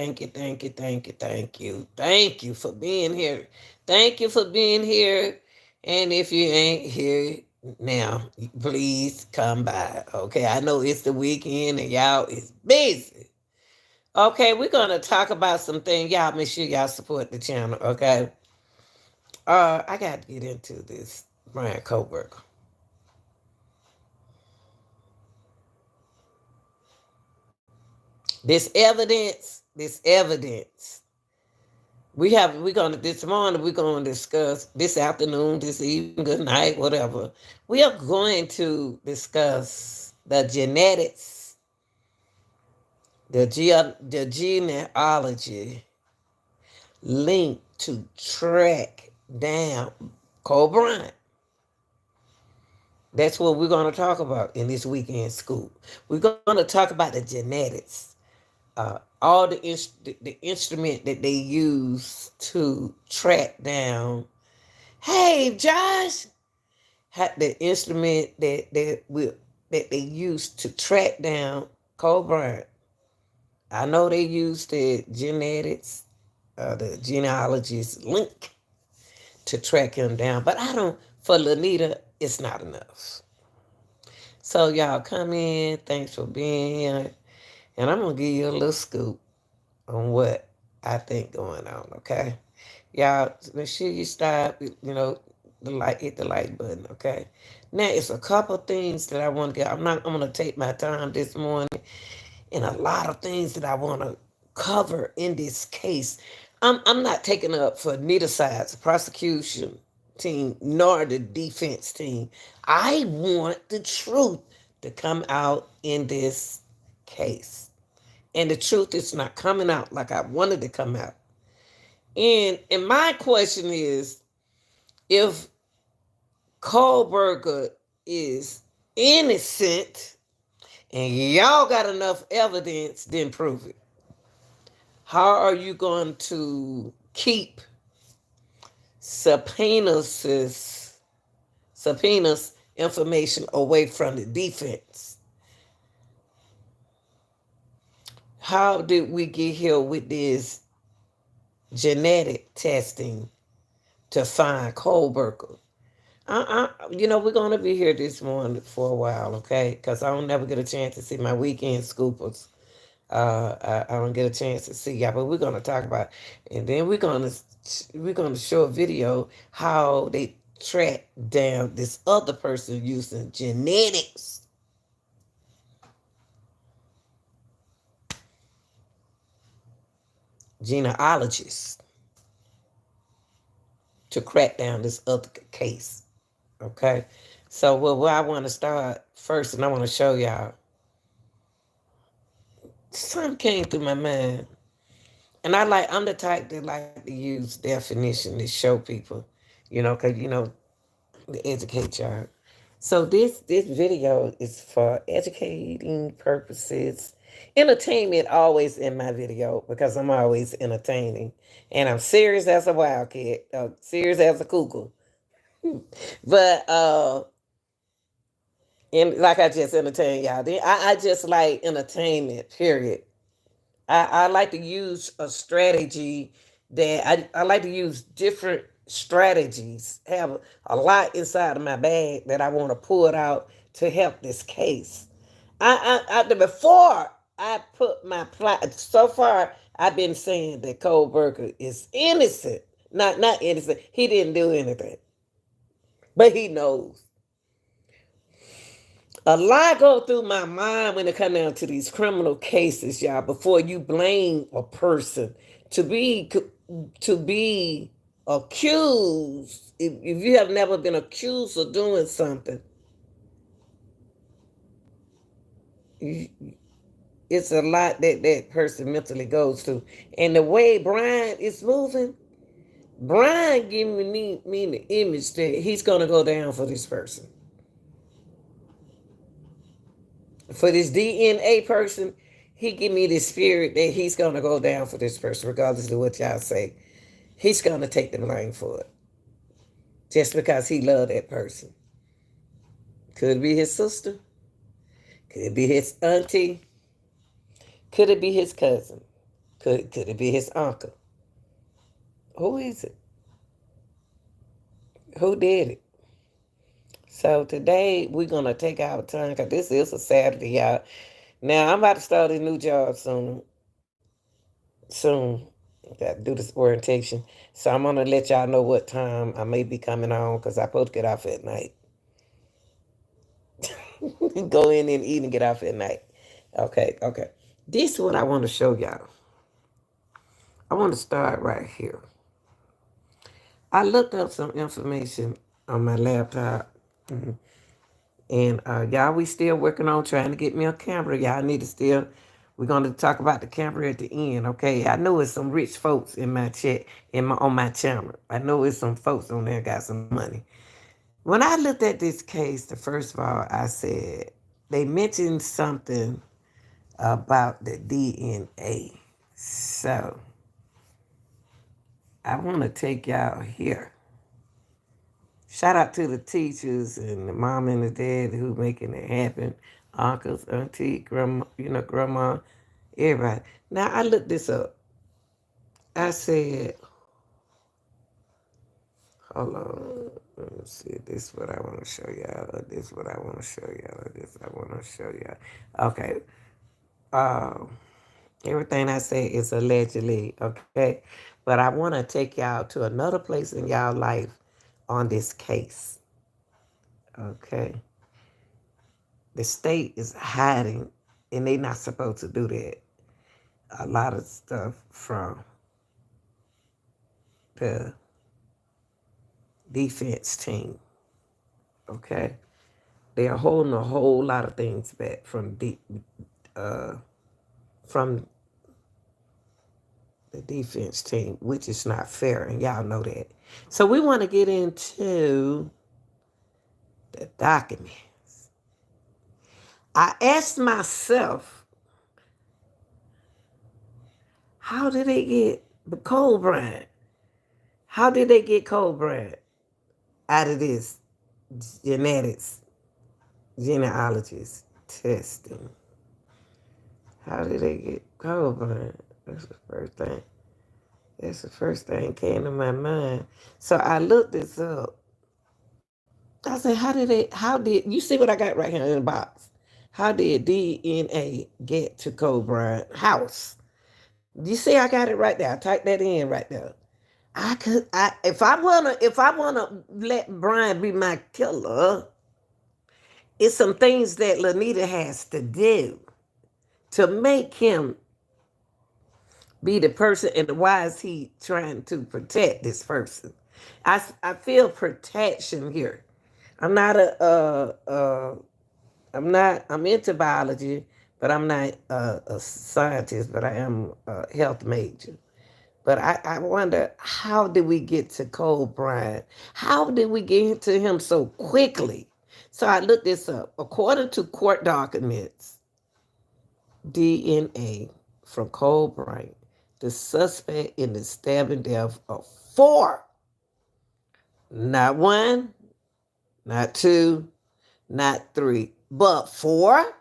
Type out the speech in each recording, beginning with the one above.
Thank you, thank you, thank you, thank you. Thank you for being here. Thank you for being here. And if you ain't here now, please come by. Okay, I know it's the weekend and y'all is busy. Okay, we're gonna talk about some things. Y'all make sure y'all support the channel, okay? I got to get into this Bryan Kohberger. This evidence. We're gonna this morning we're gonna discuss this afternoon, this evening, good night, whatever. We are going to discuss the genetics, the genealogy linked to track down Cole Bryant. That's what we're going to talk about in this weekend school. We're going to talk about the genetics, all the instrument that they use to track down. Hey, Josh, the instrument that they use to track down Cole Bryant. I know they use the genetics, the genealogist link to track him down, but I don't. For Lanita, it's not enough. So y'all come in. Thanks for being here. And I'm gonna give you a little scoop on what I think going on, okay? Y'all make sure you stop, hit the like button, okay? Now it's a couple things that I want to get. I'm gonna take my time this morning and a lot of things that I wanna cover in this case. I'm not taking up for neither side's prosecution team nor the defense team. I want the truth to come out in this case. And the truth is not coming out like I wanted to come out. And my question is, if Kohberger is innocent and y'all got enough evidence, then prove it. How are you going to keep subpoenas information away from the defense? How did we get here with this genetic testing to find Kohberger? We're going to be here this morning for a while, okay? Because I don't never get a chance to see my weekend scoopers. I don't get a chance to see y'all, but we're going to talk about it. And then we're gonna show a video how they track down this other person using genetics. Genealogists to crack down this other case. Okay? So where I want to start first, and I want to show y'all, something came through my mind. And I'm the type that like to use definition to show people, because, to educate y'all. So this video is for educating purposes. Entertainment always in my video because I'm always entertaining. And I'm serious as a wildcat, serious as a cuckoo. But and like I just entertain y'all. I just like entertainment, period. I like to use a strategy that I like to use different strategies. Have a lot inside of my bag that I want to pull it out to help this case. Before I put my plot, so far I've been saying that Kohberger is innocent. Not innocent. He didn't do anything, but he knows. A lot go through my mind when it comes down to these criminal cases, y'all. Before you blame a person, to be accused, if you have never been accused of doing something, it's a lot that person mentally goes through. And the way Bryan is moving, Bryan giving me the image that he's gonna go down for this person. For this DNA person, he give me the spirit that he's gonna go down for this person, regardless of what y'all say. He's gonna take the blame for it, just because he loved that person. Could it be his sister? Could it be his auntie? Could it be his cousin? Could it be his uncle? Who is it? Who did it? So today we're gonna take our time because this is a Saturday, y'all. Now I'm about to start a new job soon. Soon, got to do this orientation. So I'm gonna let y'all know what time I may be coming on because I supposed to get off at night. Go in and eat and get off at night. Okay, okay. This is what I want to show y'all. I want to start right here. I looked up some information on my laptop. And y'all, we still working on trying to get me a camera. Y'all need to still. We're gonna talk about the camera at the end, okay? I know it's some rich folks in my chat, on my channel. I know it's some folks on there got some money. When I looked at this case, the first of all, I said they mentioned something about the DNA. So I want to take y'all here. Shout out to the teachers and the mom and the dad who making it happen. Uncles, auntie, grandma, grandma, everybody. Now I looked this up. I said, hold on. Let me see. This is what I want to show y'all. This is what I want to show y'all. This I want to show y'all. Okay. Uh, Everything I say is allegedly, okay? But I want to take y'all to another place in y'all life on this case. Okay. The state is hiding, and they not supposed to do that. A lot of stuff from the defense team. Okay, they are holding a whole lot of things back from the defense team, which is not fair, and y'all know that. So we want to get into the documents. I asked myself, how did they get the Kohberger? How did they get Kohberger out of this genetics, genealogist testing? How did they get Kohberger? That's the first thing. That's the first thing came to my mind. So I looked this up. I said, how did, you see what I got right here in the box? How did DNA get to Kohberger's house? You see I got it right there. I typed that in right there. If I wanna let Bryan be my killer, it's some things that Lanita has to do to make him be the person, and why is he trying to protect this person? I feel protection here. I'm not I'm into biology, but I'm not a scientist, but I am a health major. But I wonder, how did we get to Cole Bryant? How did we get to him so quickly? So I looked this up. According to court documents, DNA from Cole Bryant, the suspect in the stabbing death of four, not one, not two, not three, but four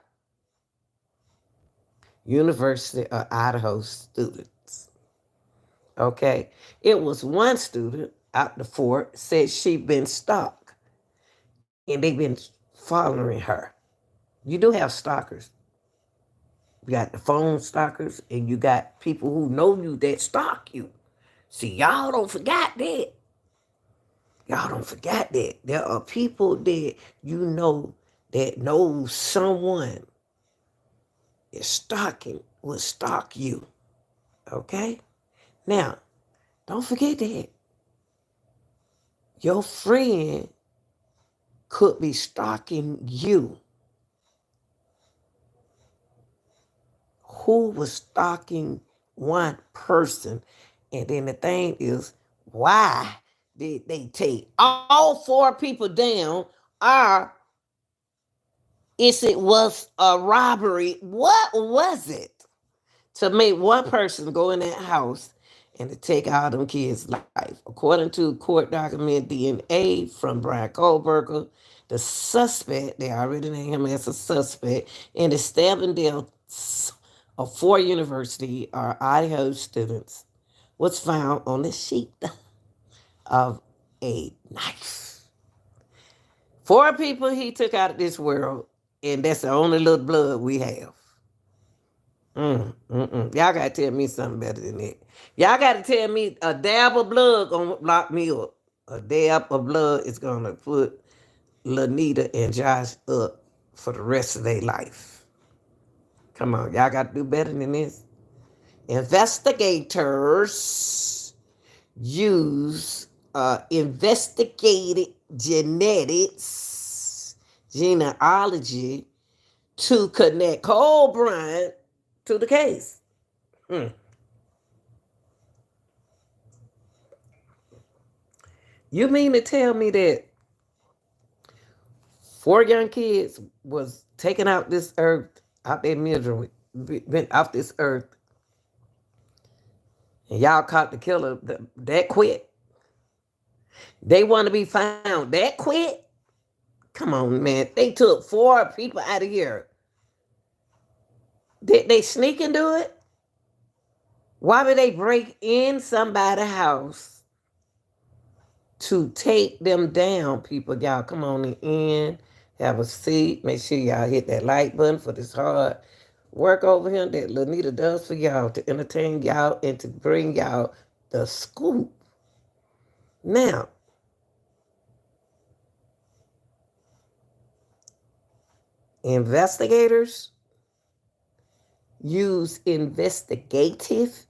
University of Idaho students. Okay, it was one student out the four said she'd been stalked and they've been following her. You do have stalkers. You got the phone stalkers and you got people who know you that stalk you. See, y'all don't forget that. Y'all don't forget that. There are people that you know that know someone is stalking, will stalk you. Okay? Now, don't forget that. Your friend could be stalking you. Who was stalking one person? And then the thing is, why did they take all four people down? Or is it was a robbery? What was it to make one person go in that house and to take all them kids' life? According to court document DNA from Bryan Kohberger, the suspect, they already named him as a suspect, in the stabbing death of 4 university or Idaho students was found on the sheet of a knife. 4 people he took out of this world, and that's the only little blood we have. Y'all gotta tell me something better than that. Y'all gotta tell me a dab of blood gonna lock me up. A dab of blood is gonna put Lanita and Josh up for the rest of their life. Come on, y'all gotta do better than this. Investigators use investigated genetics, genealogy, to connect Bryan to the case. You mean to tell me that 4 young kids was taken out this earth, out their misery, went off this earth, and y'all caught the killer that quick? They want to be found that quick? Come on, man. They took 4 people out of here. Did they sneak and do it? Why would they break in somebody's house to take them down, people? Y'all come on in, have a seat. Make sure y'all hit that like button for this hard work over here that Lanita does for y'all to entertain y'all and to bring y'all the scoop. Now, investigators use investigative,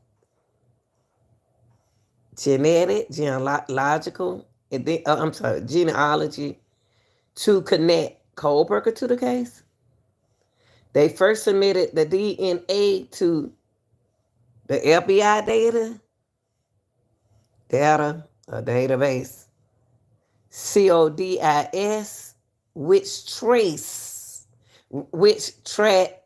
genealogical, genealogy to connect Kohberger to the case. They first submitted the DNA to the FBI database, CODIS, which track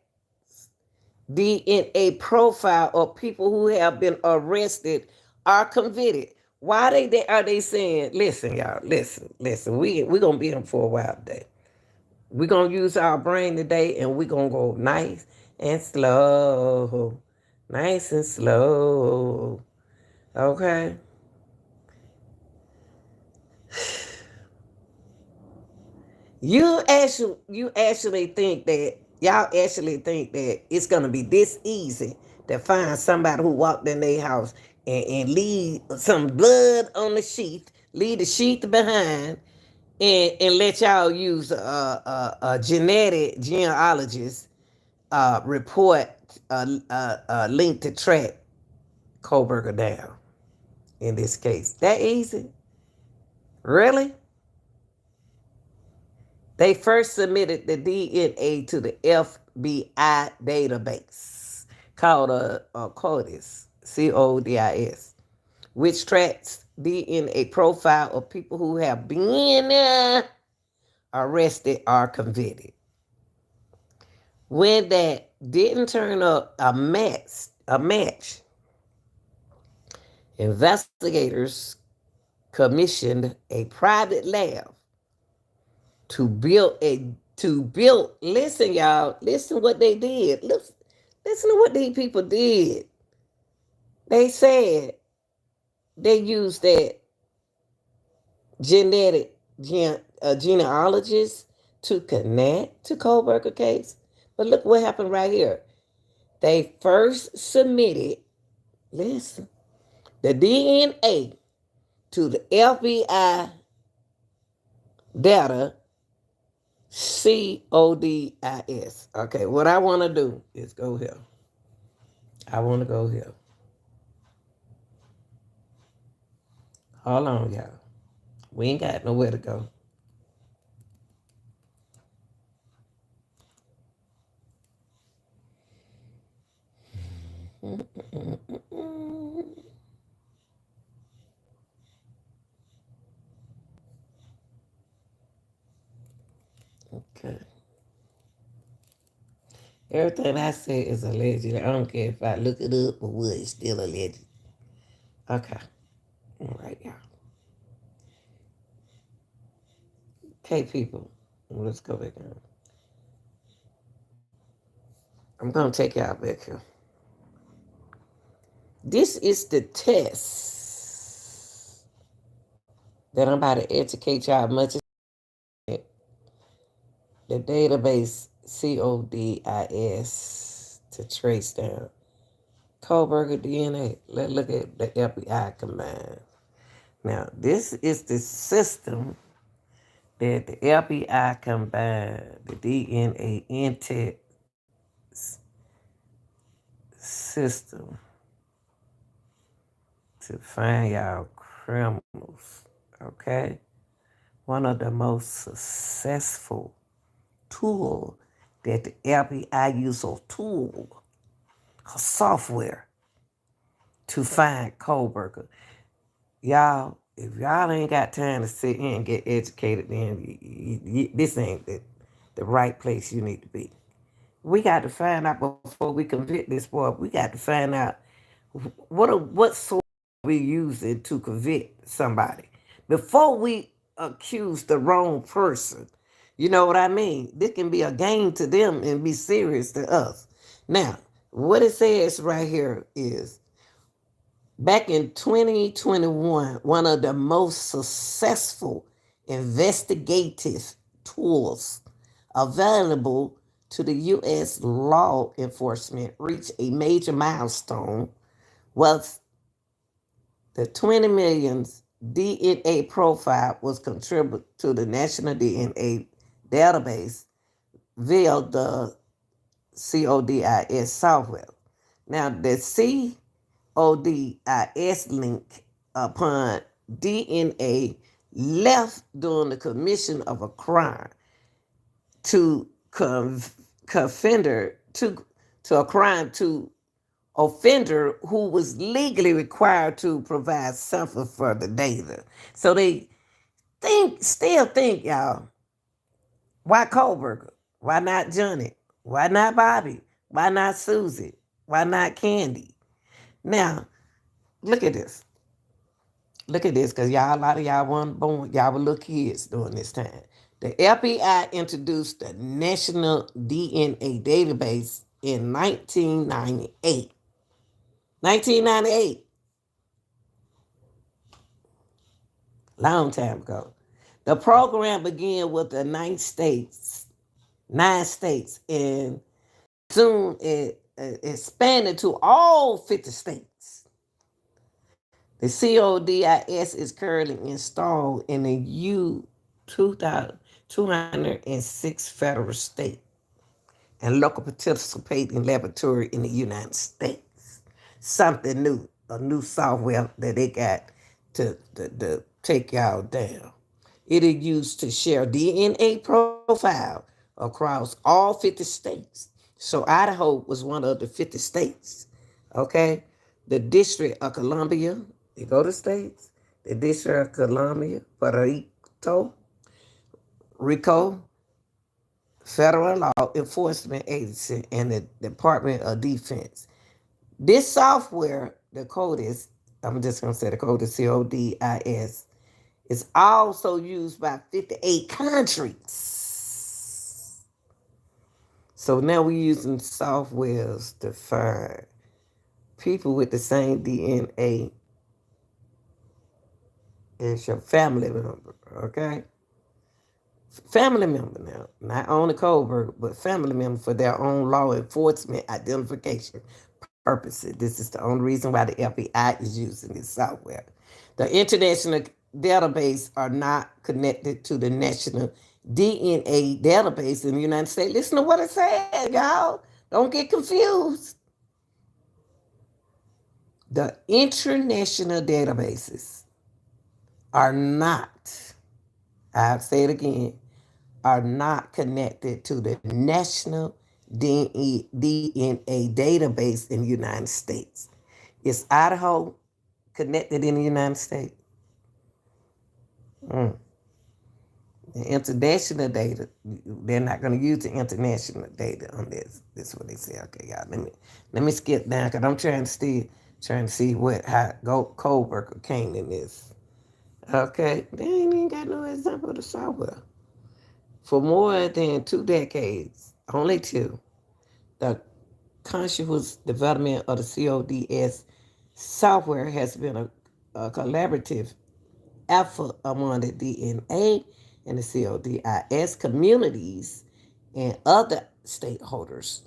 DNA profile of people who have been arrested or convicted. Why are they saying, listen, y'all, listen, we're going to be in for a while today. We're going to use our brain today, and we're going to go nice and slow. Nice and slow. Okay? Y'all actually think that it's gonna be this easy to find somebody who walked in their house and leave some blood on the sheet, leave the sheet behind, and let y'all use a genealogist report link to track Kohberger down in this case? That easy? Really? They first submitted the DNA to the FBI database called CODIS, CODIS, which tracks DNA profile of people who have been arrested or convicted. When that didn't turn up a match, investigators commissioned a private lab to build listen, y'all, listen what they did. Listen to what these people did. They said they used that genealogist to connect to Kohberger case. But look what happened right here. They first submitted, listen, the DNA to the FBI data, CODIS. Okay, what I want to do is go here. I want to go here. Hold on, y'all. We ain't got nowhere to go. Okay. Everything I say is alleged. I don't care if I look it up or what, it's still alleged. Okay. All right, y'all. Okay, people. Let's go back on. I'm going to take y'all back here. This is the test that I'm about to educate y'all much as the database CODIS to trace down Kohberger DNA. Let's look at the FBI combined. Now, this is the system that the FBI combined, the DNA index system to find y'all criminals. Okay? One of the most successful tool that the FBI use a tool, a software to find Kohberger. Y'all, if y'all ain't got time to sit here and get educated, then this ain't the right place you need to be. We got to find out before we convict this boy. We got to find out what source we using to convict somebody before we accuse the wrong person. You know what I mean? This can be a game to them and be serious to us. Now, what it says right here is back in 2021, one of the most successful investigative tools available to the U.S. law enforcement reached a major milestone was the 20 million DNA profile was contributed to the National DNA database via the CODIS software. Now, the CODIS link upon DNA left during the commission of a crime to offender to a crime to offender who was legally required to provide something for the data. So they still think, y'all, why Kohberger? Why not Johnny? Why not Bobby? Why not Susie? Why not Candy? Now, look at this. Look at this, because y'all, a lot of y'all weren't born, y'all were little kids during this time. The FBI introduced the National DNA Database in 1998. 1998. Long time ago. The program began with the nine states, and soon it expanded to all 50 states. The CODIS is currently installed in the U206 federal state and local participating laboratory in the United States. Something new, a new software that they got to take y'all down. It is used to share DNA profile across all 50 states. So Idaho was one of the 50 states. Okay? The District of Columbia, they go to states. The District of Columbia, Puerto Rico, Federal Law Enforcement Agency, and the Department of Defense. This software, the code is, I'm just going to say the code is CODIS, is also used by 58 countries. So now we're using softwares to find people with the same DNA as your family member, okay? Family member now, not only Kohberger, but family member for their own law enforcement identification purposes. This is the only reason why the FBI is using this software. The international database are not connected to the national DNA database in the United States. Listen to what it says, y'all. Don't get confused. The international databases are not, I'll say it again, are not connected to the national DNA database in the United States. Is Idaho connected in the United States? The international data, they're not going to use the international data on this. This is what they say. Okay, y'all, let me skip down because I'm trying to see how Kohberger came in this. Okay, they ain't even got no example of the software. For more than 2 decades, only two, the conscious development of the CODS Software has been a collaborative effort among the DNA and the CODIS communities and other stakeholders,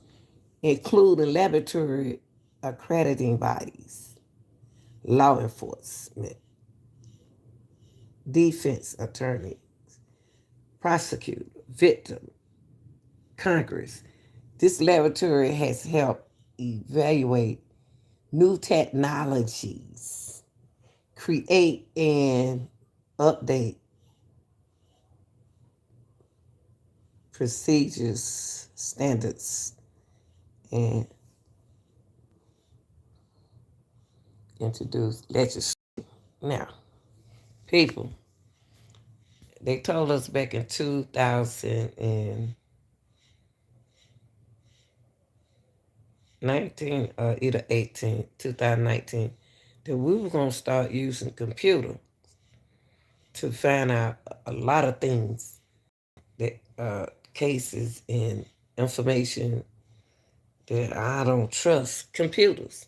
including laboratory accrediting bodies, law enforcement, defense attorney, prosecutor, victim, Congress. This laboratory has helped evaluate new technologies, create and update procedures, standards, and introduce legislation. Now, people, they told us back in 2019, either 2019, that we were going to start using computer to find out a lot of things, that cases and information that I don't trust computers.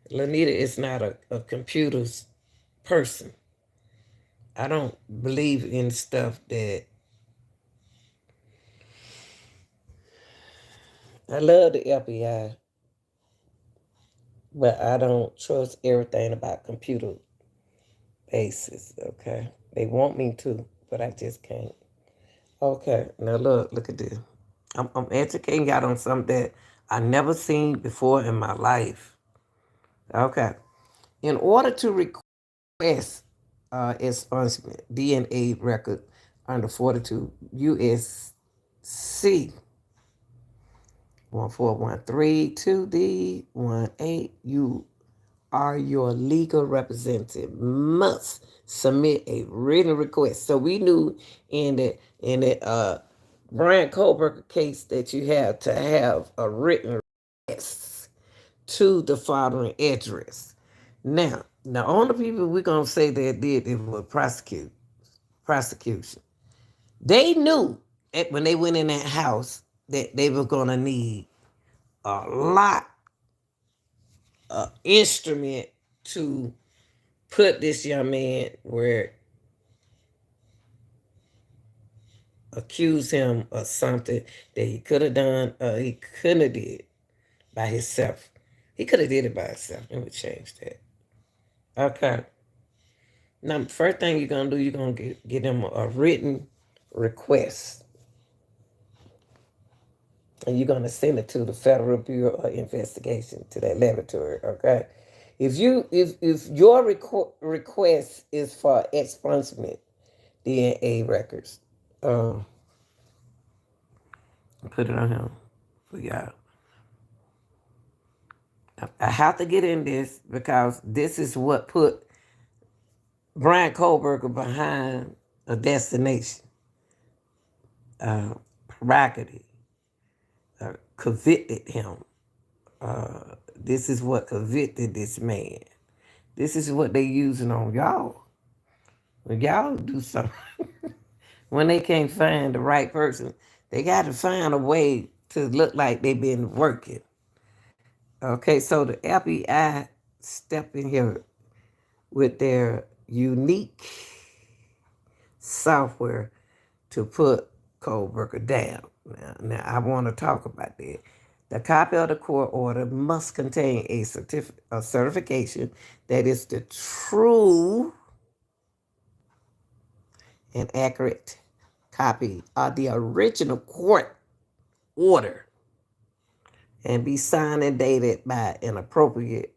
Lanita is not a computer's person. I don't believe in stuff that I love the FBI, but I don't trust everything about computer basis. Okay, they want me to, but I just can't. Okay, now look at this. I'm educating y'all on something that I never seen before in my life. Okay, in order to request expungement DNA record under 42 USC 14132D18, you are your legal representative must submit a written request. So we knew in the Bryan Kohberger case that you had to have a written request to the following address. Now, the only people we're gonna say that did it was prosecution. They knew when they went in that house that they were gonna need a lot of instrument to put this young man where accuse him of something that he could have done or he couldn't have did by himself. He could have did it by himself. Let me change that. Okay. Now, first thing you're gonna do, you're gonna get him a written request, and you're gonna send it to the Federal Bureau of Investigation, to that laboratory. Okay. If your request is for expungement DNA records, put it on him for y'all. I have to get in this because this is what put Bryan Kohberger behind a destination, prerogative, convicted him. This is what convicted this man. This is what they using on y'all. When y'all do something, when they can't find the right person, they got to find a way to look like they've been working. Okay, so the FBI step in here with their unique software to put Kohberger down. Now, I want to talk about that. The copy of the court order must contain a certification that is the true and accurate copy of the original court order and be signed and dated by an appropriate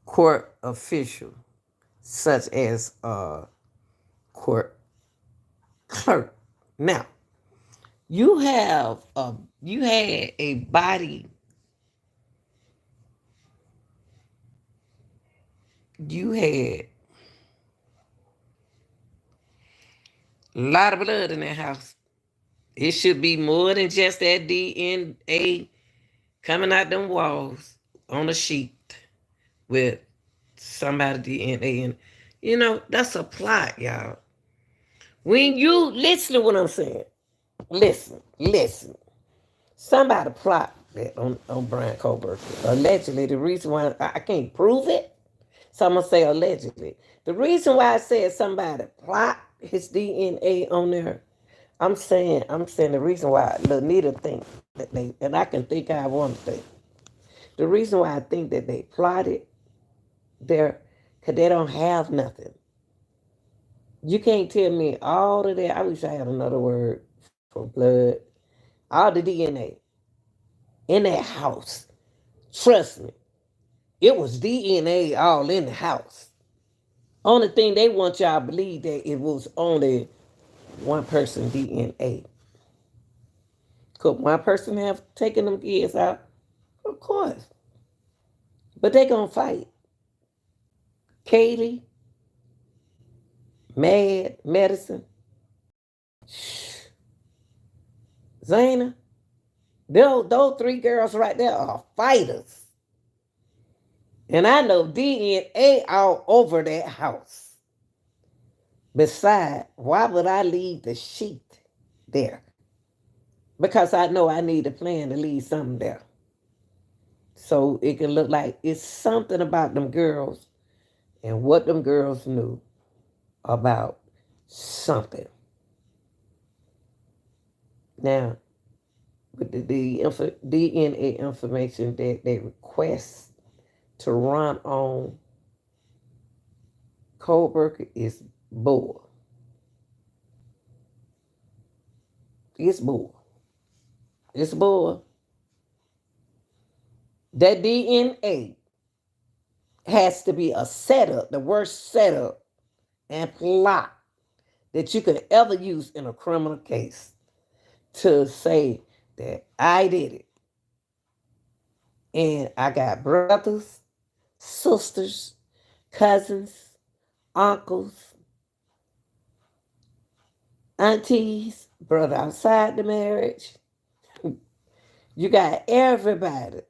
court official, such as a court clerk. Now, you had a body, you had a lot of blood in that house. It should be more than just that DNA coming out them walls on a sheet with somebody DNA in. That's a plot, y'all. When you listen to what I'm saying, listen. Somebody plot that on Bryan Kohberger. Allegedly, the reason why I can't prove it, so I'm gonna say allegedly. The reason why I said somebody plot his DNA on there, I'm saying the reason why Lanita think that they, and I can think how I want to think. The reason why I think that they plotted there, because they don't have nothing. You can't tell me all of that. I wish I had another word for blood. All the DNA in that house. Trust me, it was DNA all in the house. Only thing they want y'all to believe that it was only one person DNA. Could one person have taken them kids out? Of course. But they gonna fight. Katie, Mad, Medicine, Zana, those three girls right there are fighters. And I know DNA all over that house. Besides, why would I leave the sheet there? Because I know I need a plan to leave something there. So it can look like it's something about them girls and what them girls knew about something. Now, with the DNA information that they request to run on Kohberger is bull. It's bull. It's bull. That DNA has to be a setup, the worst setup and plot that you could ever use in a criminal case to say that I did it. And I got brothers, sisters, cousins, uncles, aunties, brother outside the marriage. You got everybody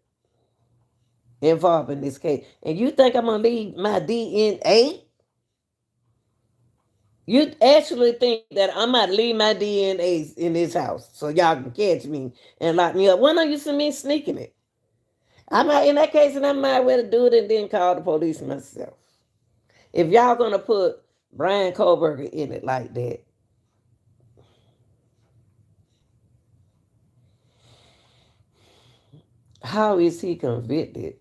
involved in this case. And you think I'm going to leave my DNA? You actually think that I might leave my DNA in this house so y'all can catch me and lock me up? When are you see me sneaking it? I might, in that case, and I might well do it and then call the police myself. If y'all gonna put Bryan Kohberger in it like that, how is he convicted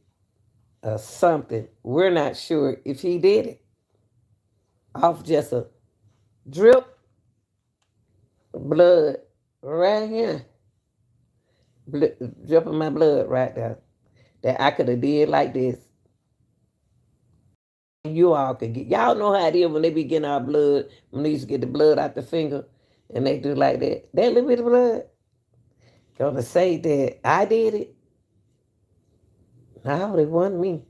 of something? We're not sure if he did it off just a drip blood right here, dripping my blood right there that I could have did like this. You all could get, y'all know how it is when they be getting our blood, when they used to get the blood out the finger and they do like that. That little bit of blood. Gonna say that I did it. No, it wasn't me.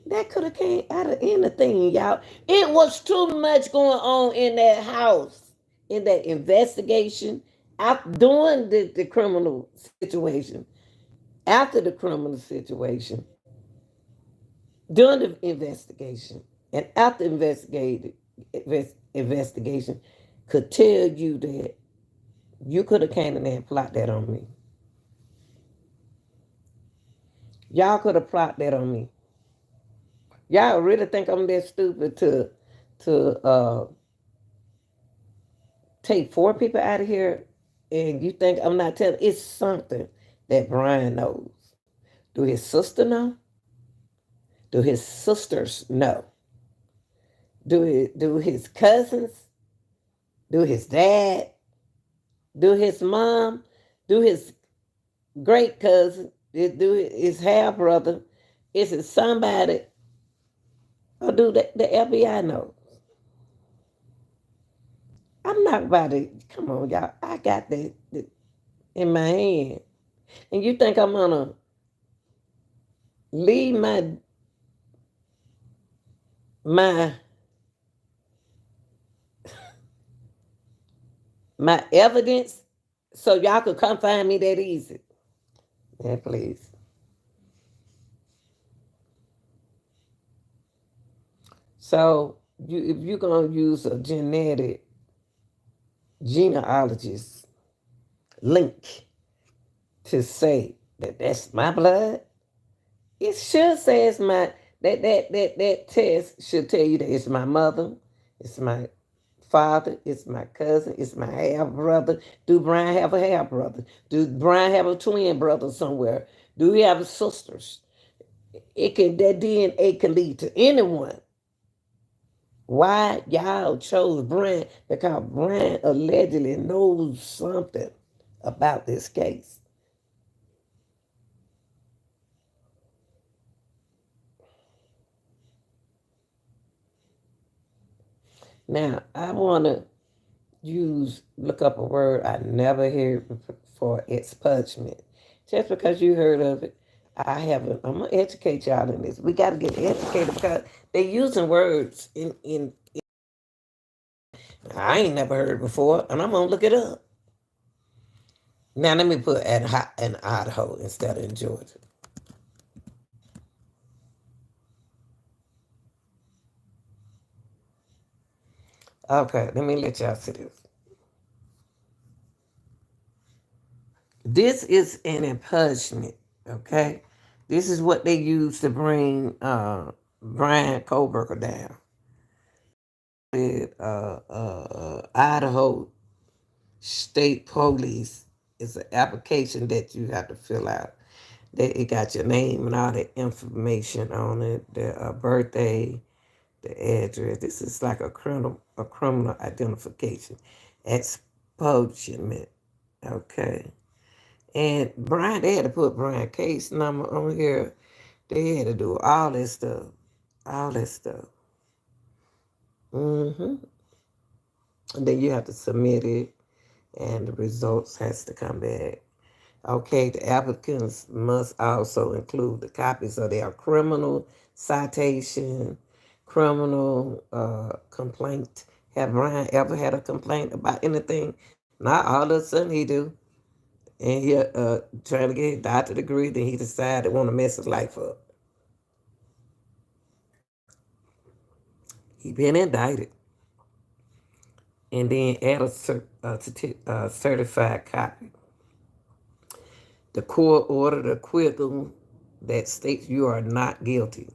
That could have came out of anything, y'all. It was too much going on in that house, in that investigation, after doing the criminal situation, after the criminal situation, during the investigation, and after investigation, could tell you that you could have came in there and plot that on me. Y'all could have plot that on me. Y'all really think I'm that stupid to take four people out of here and you think I'm not telling? It's something that Bryan knows. Do his sister know? Do his sisters know? Do his cousins? Do his dad? Do his mom? Do his great cousin? Do his half brother? Is it somebody? Or do the FBI know? I'm not about to, come on, y'all. I got that in my hand. And you think I'm gonna leave my my evidence so y'all could come find me that easy? Yeah, please. So if you're gonna use a genealogist, link to say that that's my blood. It should say it's my that test should tell you that it's my mother, it's my father, it's my cousin, it's my half brother. Do Bryan have a half brother? Do Bryan have a twin brother somewhere? Do we have sisters? It can that DNA can lead to anyone. Why y'all chose Bryan? Because Bryan allegedly knows something about this case. Now I wanna look up a word I never heard before, expungement. Just because you heard of it, I haven't. I'm gonna educate y'all in this. We got to get educated because they're using words in I ain't never heard before, and I'm gonna look it up. Now let me put in Idaho instead of in Georgia. Okay, let me let y'all see this. This is an impungement. Okay, this is what they use to bring Bryan Kohberger down. With Idaho State Police is an application that you have to fill out. That it got your name and all the information on it, the birthday, the address. This is like a criminal identification, expungement. Okay, and Bryan, they had to put Bryan case number on here. They had to do all this stuff, all that stuff. hmm And then you have to submit it, and the results has to come back. Okay, the applicants must also include the copies of their criminal citation, criminal complaint. Have Bryan ever had a complaint about anything? Not all of a sudden he do. And he trying to get his doctorate degree, then he decided want to mess his life up. He been indicted. And then add a certified copy. The court ordered a acquittal that states you are not guilty.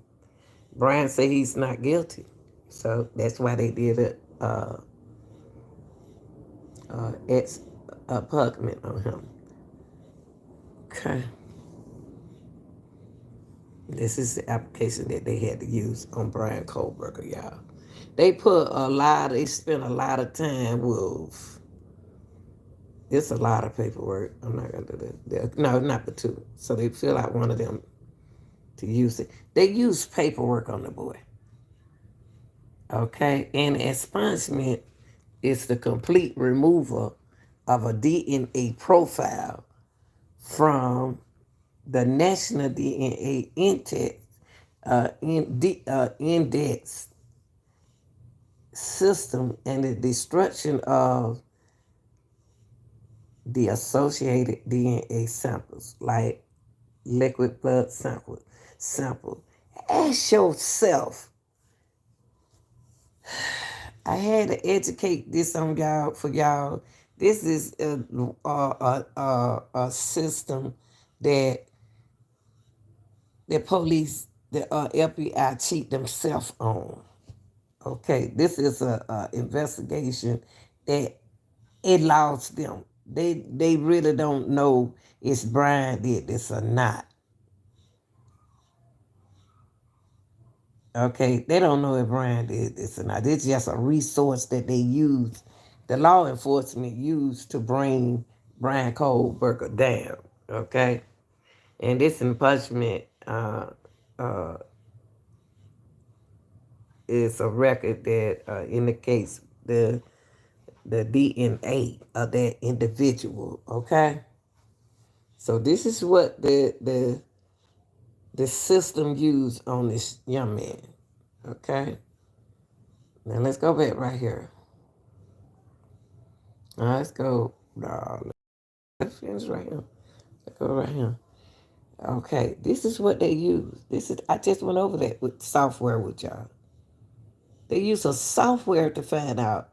Bryan said he's not guilty. So that's why they did ex pugment on him. Okay. This is the application that they had to use on Bryan Kohberger, y'all. They spent a lot of time with, it's a lot of paperwork. I'm not going to do that. No, not but two. So they fill out one of them to use it. They use paperwork on the boy. Okay. And expungement is the complete removal of a DNA profile from the National DNA Index system and the destruction of the associated DNA samples, like liquid blood sample. Ask yourself. I had to educate this on y'all for y'all. This is a system that the police, the FBI cheat themselves on. Okay, this is a investigation that it lost them. They really don't know if Bryan did this or not. Okay, they don't know if Bryan did this or not. It's just a resource that they use, the law enforcement used to bring Bryan Kohberger down. Okay, and this impeachment uh, is a record that indicates the DNA of that individual. Okay, so this is what the system used on this young man. Okay, now let's go back right here. Now let's go. No, let's finish right here. Let's go right here. Okay, this is what they use. This is I just went over that with software with y'all. They use a software to find out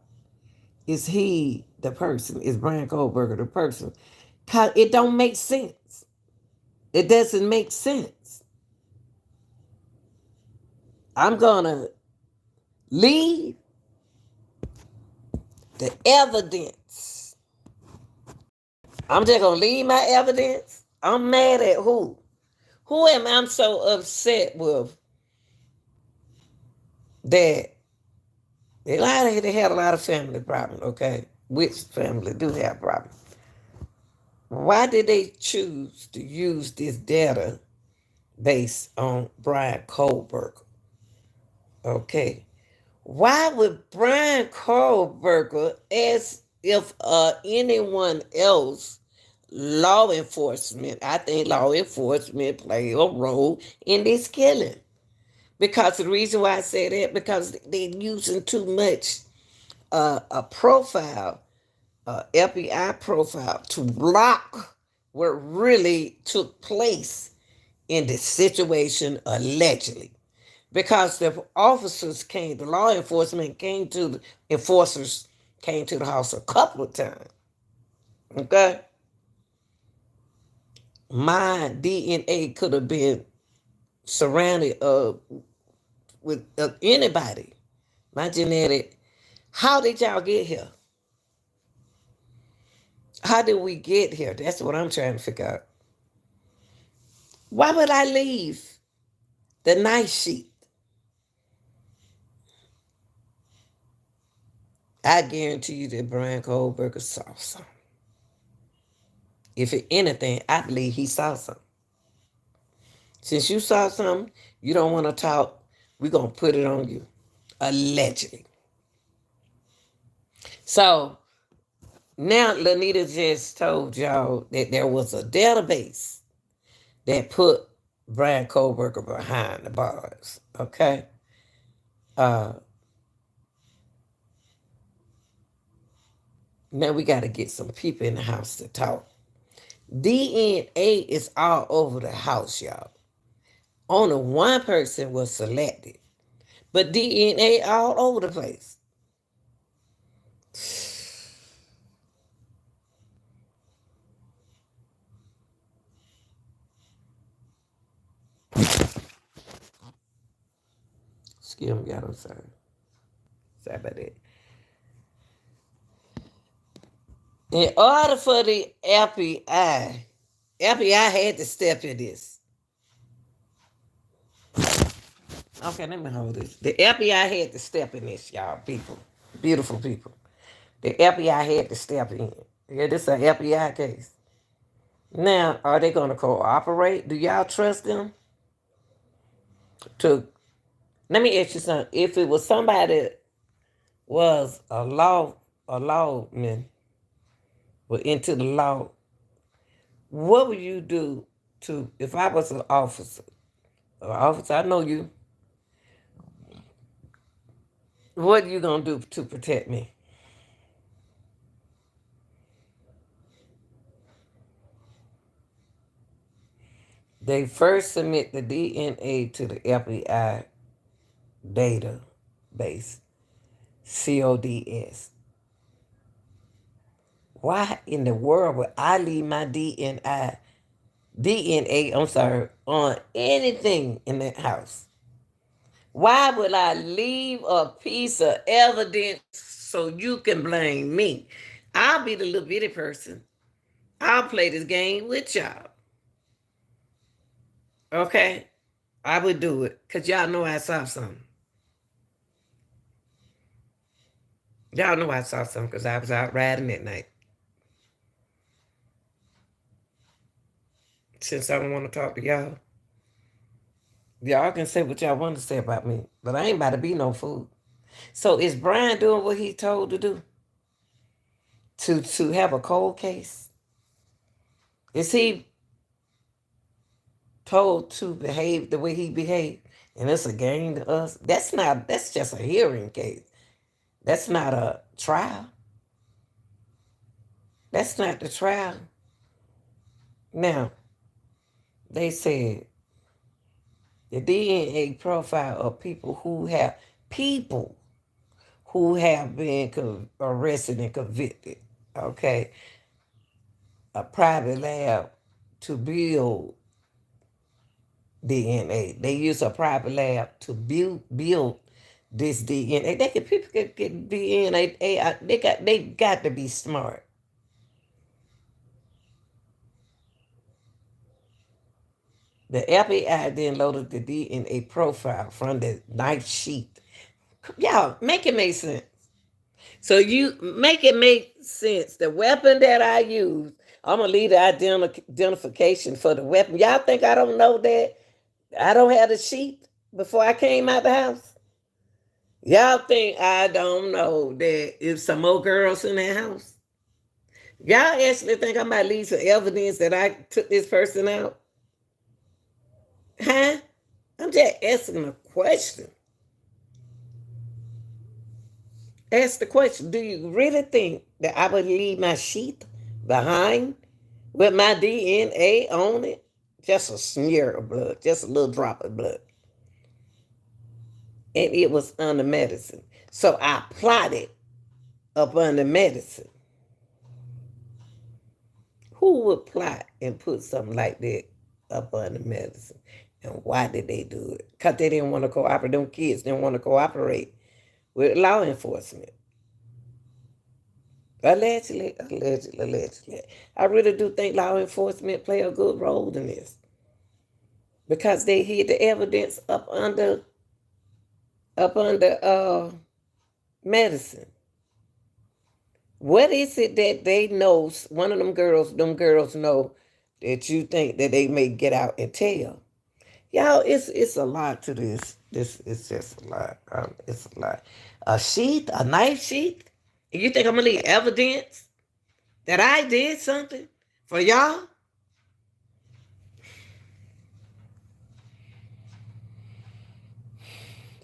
is he the person, is Bryan Kohberger the person. 'Cause it don't make sense. It doesn't make sense. I'm gonna leave the evidence. I'm just gonna leave my evidence. I'm mad at who? Who am I so upset with that they had a lot of family problems, okay? Which family do have problems? Why did they choose to use this data based on Bryan Kohberger? Okay. Why would Bryan Kohberger, as if anyone else, law enforcement, I think law enforcement play a role in this killing? Because the reason why I say that, because they're using too much a profile, FBI profile, to block what really took place in the situation allegedly. Because the officers came, the law enforcement came to the enforcers came to the house a couple of times. Okay, my DNA could have been surrounded with anybody. My genetic. How did y'all get here? How did we get here? That's what I'm trying to figure out. Why would I leave the night sheet? I guarantee you that Bryan Kohberger saw something. If anything, I believe he saw something. Since you saw something, you don't want to talk, we're going to put it on you. Allegedly. So now Lanita just told y'all that there was a database that put Bryan Kohberger behind the bars. Okay? Now we got to get some people in the house to talk. DNA is all over the house, y'all. Only one person was selected, but DNA all over the place. Excuse me, y'all. I'm sorry. Sorry about that. In order for the FBI had to step in this. Okay, let me hold this. The FBI had to step in this, y'all, people. Beautiful people. The FBI had to step in. Yeah, this is an FBI case. Now, are they going to cooperate? Do y'all trust them? To Let me ask you something. If it was somebody that was a lawman, were into the law, what would you do to, if I was an officer? Officer, I know you. What are you going to do to protect me? They first submit the DNA to the FBI database, CODS. Why in the world would I leave my on anything in that house? Why would I leave a piece of evidence so you can blame me? I'll be the little bitty person. I'll play this game with y'all. Okay? I would do it because y'all know I saw something. Y'all know I saw something because I was out riding that night. Since I don't want to talk to y'all can say what y'all want to say about me, but I ain't about to be no fool. So is Bryan doing what he told to do? To have a cold case? Is he told to behave the way he behaved? And it's a game to us? That's just a hearing case. That's not a trial. That's not the trial. Now, they said the DNA profile of people who have been arrested and convicted. Okay. a private lab to build DNA. They use a private lab to build this DNA. People can get DNA. They got to be smart. The FBI then loaded the DNA profile from the knife sheath. Y'all, make it make sense. So you make it make sense. The weapon that I use, I'm gonna leave the identification for the weapon. Y'all think I don't know that? I don't have the sheet before I came out the house. Y'all think I don't know that if some more girls in that house? Y'all actually think I might leave some evidence that I took this person out? Huh? I'm just asking a question. Ask the question. Do you really think that I would leave my sheet behind with my DNA on it? Just a smear of blood, just a little drop of blood. And it was under medicine. So I plotted up under medicine. Who would plot and put something like that up under medicine? And why did they do it? Because they didn't want to cooperate. Them kids didn't want to cooperate with law enforcement. Allegedly. I really do think law enforcement play a good role in this because they hid the evidence up under medicine. What is it that they know? One of them girls know that you think that they may get out and tell. Y'all, it's a lot to this. This is just a lot. It's a lot. A sheath, a knife sheath. And you think I'm gonna leave evidence that I did something for y'all?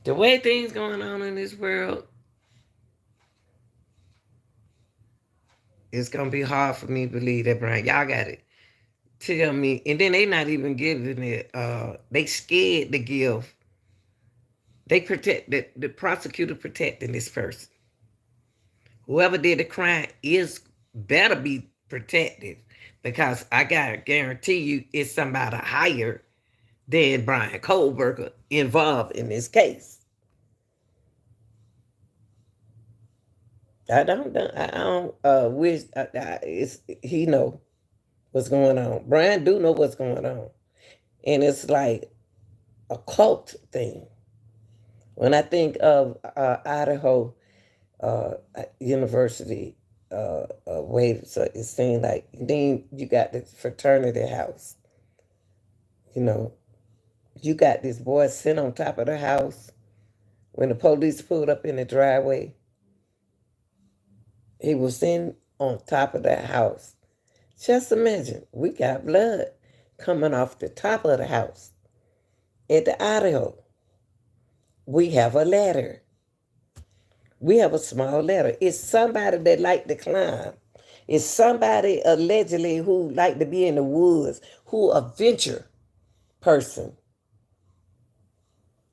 The way things going on in this world, it's gonna be hard for me to believe that, Bryan. Y'all got it. Tell me, and then they not even giving it. They scared to give. They protect the prosecutor protecting this person. Whoever did the crime is better be protected because I gotta guarantee you it's somebody higher than Bryan Kohberger involved in this case. I don't wish it's he know what's going on. Bryan do know what's going on, and it's like a cult thing. When I think of Idaho University, wave, so it seemed like then you got this fraternity house. You know, you got this boy sitting on top of the house. When the police pulled up in the driveway, he was sitting on top of the house. Just imagine, we got blood coming off the top of the house. At the Idaho, we have a ladder. We have a small ladder. It's somebody that like to climb. It's somebody allegedly who like to be in the woods, who a venture person.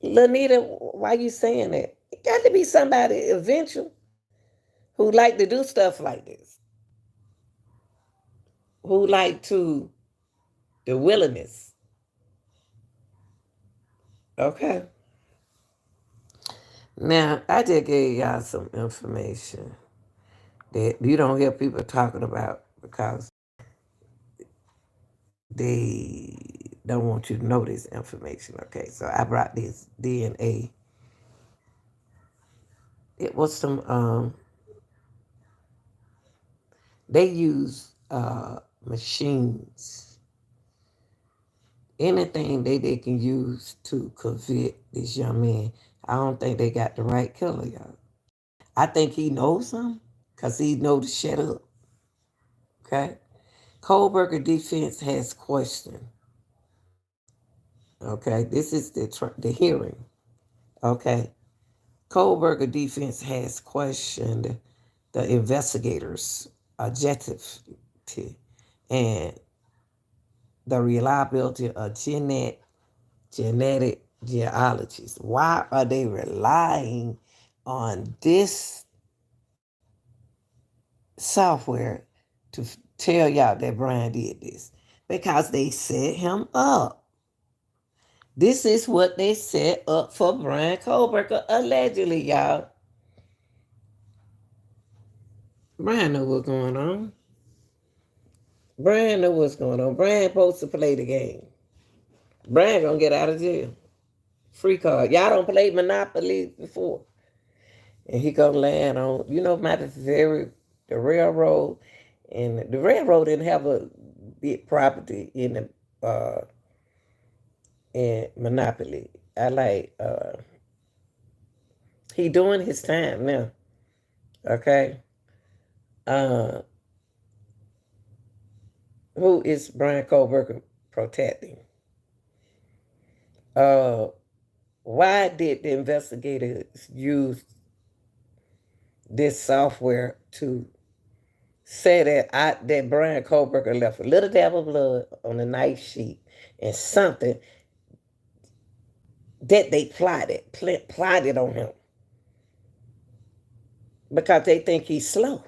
Lanita, why you saying that? It got to be somebody eventual who like to do stuff like this, who like to the willingness. Okay. Now I just gave y'all some information that you don't hear people talking about because they don't want you to know this information. Okay, so I brought this DNA. It was some they use machines, anything they can use to convict this young man. I don't think they got the right killer, y'all. I think he knows something because he know to shut up. Okay? Kohberger defense has questioned. Okay? This is the hearing. Okay? Kohberger defense has questioned the investigators' objectivity and the reliability of genetic genealogies. Why are they relying on this software to tell y'all that Bryan did this? Because they set him up. This is what they set up for Bryan Kohberger, allegedly, y'all. Bryan know what's going on. Bryan know what's going on. Bryan supposed to play the game. Bryan gonna get out of jail. Free card. Y'all don't play Monopoly before. And he gonna land on, the railroad. And the railroad didn't have a big property in Monopoly. I like he doing his time now. Okay. Uh who is Bryan Kohberger protecting? Uh why did the investigators use this software to say that Bryan Kohberger left a little dab of blood on a nice sheet and something that they plotted on him because they think he's slow.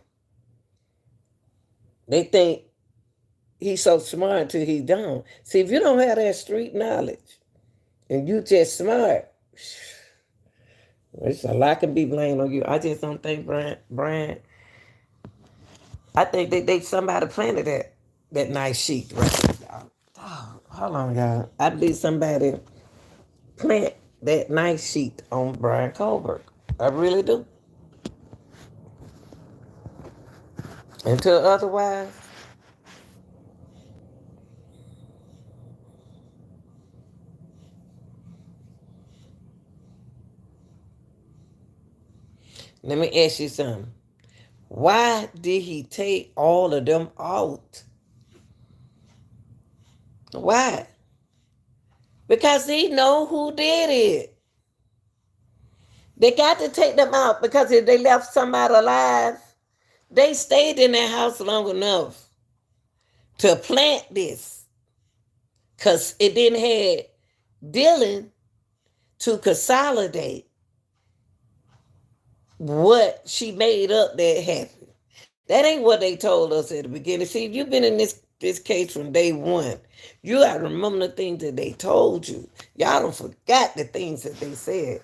They think he's so smart until he's dumb. See, if you don't have that street knowledge and you just smart, it's a lot can be blamed on you. I just don't think Bryan. I think they somebody planted that nice sheet right now. Oh, hold on, y'all. I believe somebody plant that nice sheet on Bryan Kohberger. I really do. Until otherwise, let me ask you something. Why did he take all of them out? Why? Because he know who did it. They got to take them out because if they left somebody alive, they stayed in that house long enough to plant this. Because it didn't have Dylan to consolidate what she made up that happened. That ain't what they told us at the beginning. See, if you've been in this case from day one, you got to remember the things that they told you. Y'all don't forgot the things that they said.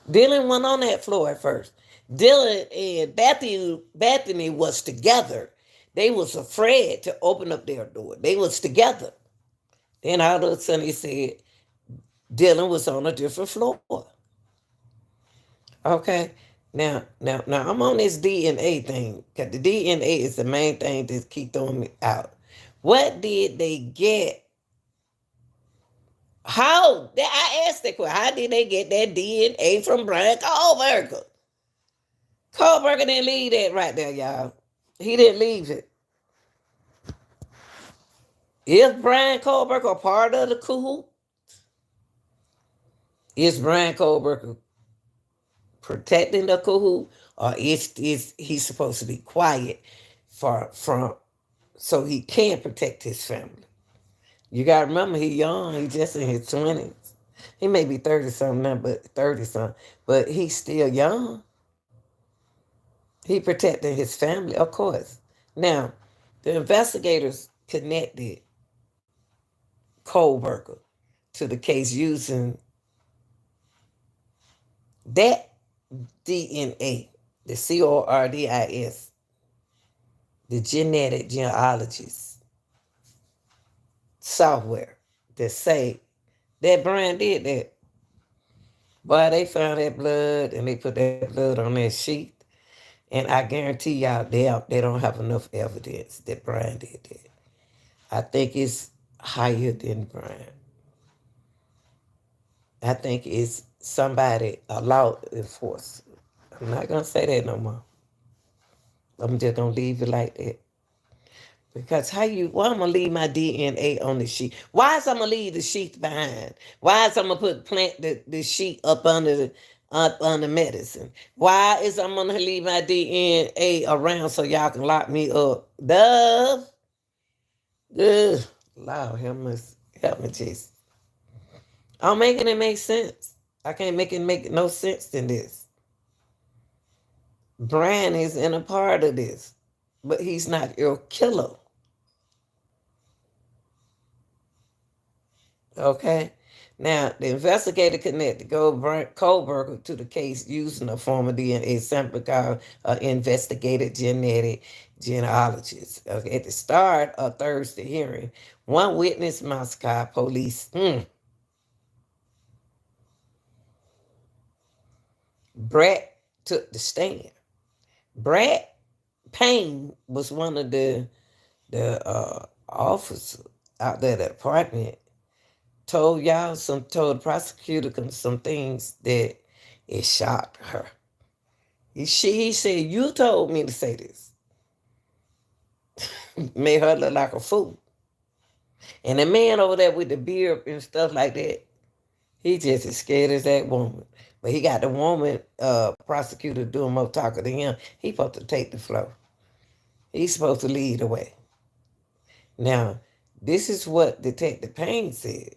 Dylan went on that floor at first. Dylan and Bethany was together. They was afraid to open up their door. They was together. Then all of a sudden they said Dylan was on a different floor. Okay. Now, I'm on this DNA thing because the DNA is the main thing that keep throwing me out. What did they get? How? I asked that question. How did they get that DNA from Bryan Kohberger? Kohberger didn't leave that right there, y'all. He didn't leave it. Is Bryan Kohberger part of the coup? Is Bryan Kohberger protecting the coup, or is he supposed to be quiet from so he can protect his family? You gotta remember he young, he just in his 20s. He may be 30 something now, but 30 something, but he's still young. He protecting his family, of course. Now, the investigators connected Kohberger to the case using that DNA, the CORDIS, the genetic genealogies software that say that Bryan did that. Boy, they found that blood and they put that blood on that sheet. And I guarantee y'all they don't have enough evidence that Bryan did that. I think it's higher than Bryan. I think it's somebody, a law enforcer. I'm not going to say that no more. I'm just going to leave it like that. Because why I'm going to leave my DNA on the sheet? Why is I'm going to leave the sheet behind? Why is I'm going to plant the sheet up under medicine? Why is I'm going to leave my DNA around so y'all can lock me up? Lord, help me, Jesus. I'm making it make sense. I can't make it make no sense in this. Bryan is in a part of this. but he's not your killer. Okay? Now, the investigator connected Kohberger to the case using a former DNA sample called investigated genetic genealogist. Okay, at the start of Thursday hearing, one witness, Moscow police, Brett took the stand. Brett Payne was one of the officers out there at the apartment. Told the prosecutor some things that it shocked her. He said, "You told me to say this." Made her look like a fool. And the man over there with the beard and stuff like that, he just as scared as that woman. But he got the woman prosecutor doing more talking to him. He supposed to take the floor. He's supposed to lead the way. Now, this is what Detective Payne said.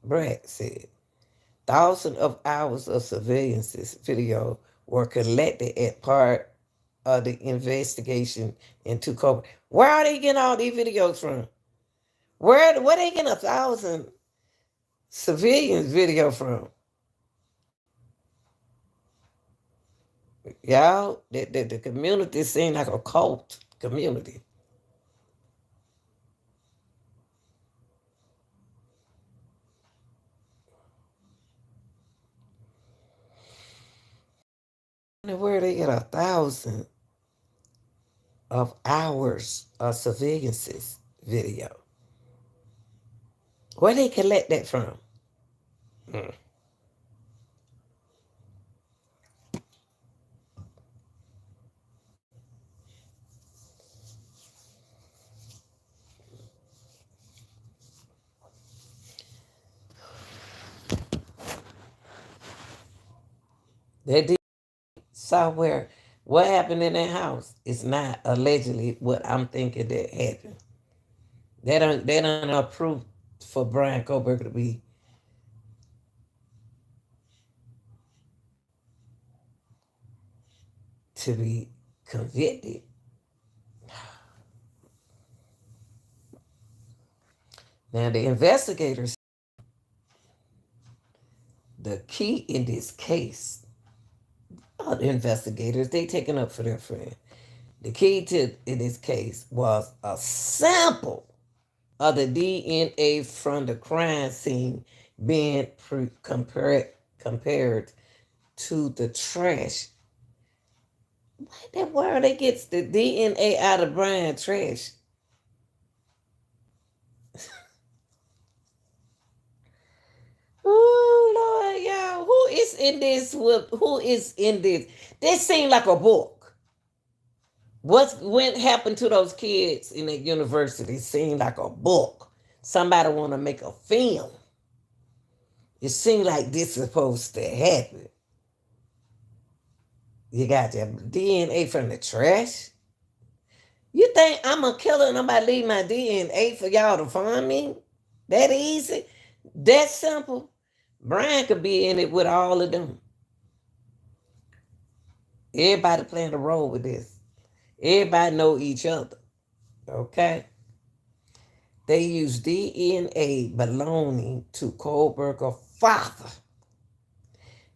Brad said. Thousands of hours of surveillance video were collected as part of the investigation into COVID. Where are they getting all these videos from? Where they getting 1,000 civilians video from? Y'all, the community seemed like a cult community. Where they get 1,000 of hours of surveillance video? Where they collect that from? Mm. They did somewhere. What happened in that house is not allegedly what I'm thinking that happened. They don't approve for Bryan Kohberger to be convicted. Now the investigators, the key in this case, all the investigators, they taking up for their friend. The key to in this case was a sample of the DNA from the crime scene being compared to the trash. What the world they gets the DNA out of Bryan trash? Oh Lord, y'all, who is in this? Who is in this? This seemed like a book. What happened to those kids in that university seemed like a book. Somebody want to make a film. It seemed like this is supposed to happen. You got your DNA from the trash. You think I'm a killer and I'm about to leave my DNA for y'all to find me? That easy? That simple? Bryan could be in it with all of them. Everybody playing a role with this. Everybody know each other. Okay? They use DNA belonging to Kohberger's father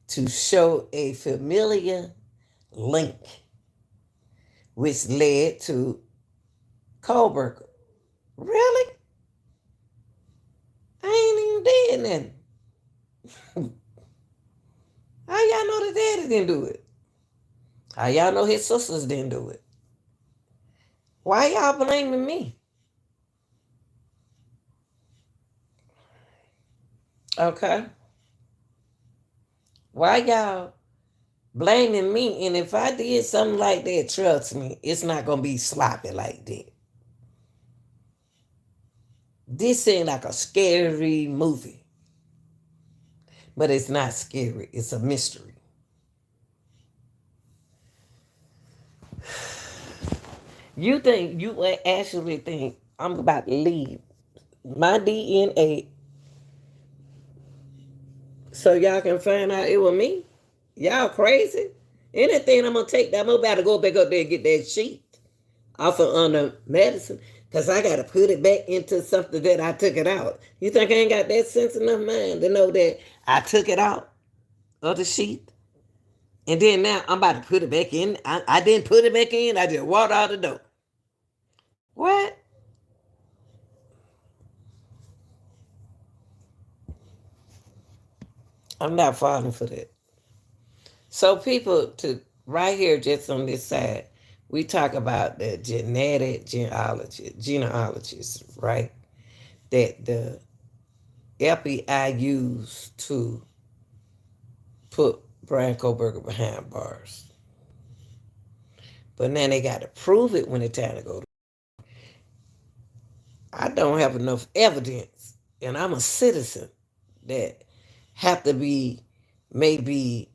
to show a familiar link, which led to Kohberger. Really? I ain't even did nothing. How y'all know the daddy didn't do it? How y'all know his sisters didn't do it? Why y'all blaming me? Okay. Why y'all blaming me? And if I did something like that, trust me, it's not going to be sloppy like that. This ain't like a scary movie. But it's not scary. It's a mystery. You actually think I'm about to leave my DNA so y'all can find out it was me? Y'all crazy? Anything I'm gonna take that, I'm about to go back up there and get that sheet. off of under medicine because I got to put it back into something that I took it out. You think I ain't got that sense enough mind to know that I took it out of the sheet? And then now I'm about to put it back in. I didn't put it back in. I just walked out the door. What? I'm not falling for that. So people to right here just on this side, we talk about the genealogists, right? That the FBI used to put Bryan Kohberger behind bars. But now they got to prove it when it's time to go. I don't have enough evidence, and I'm a citizen that have to be maybe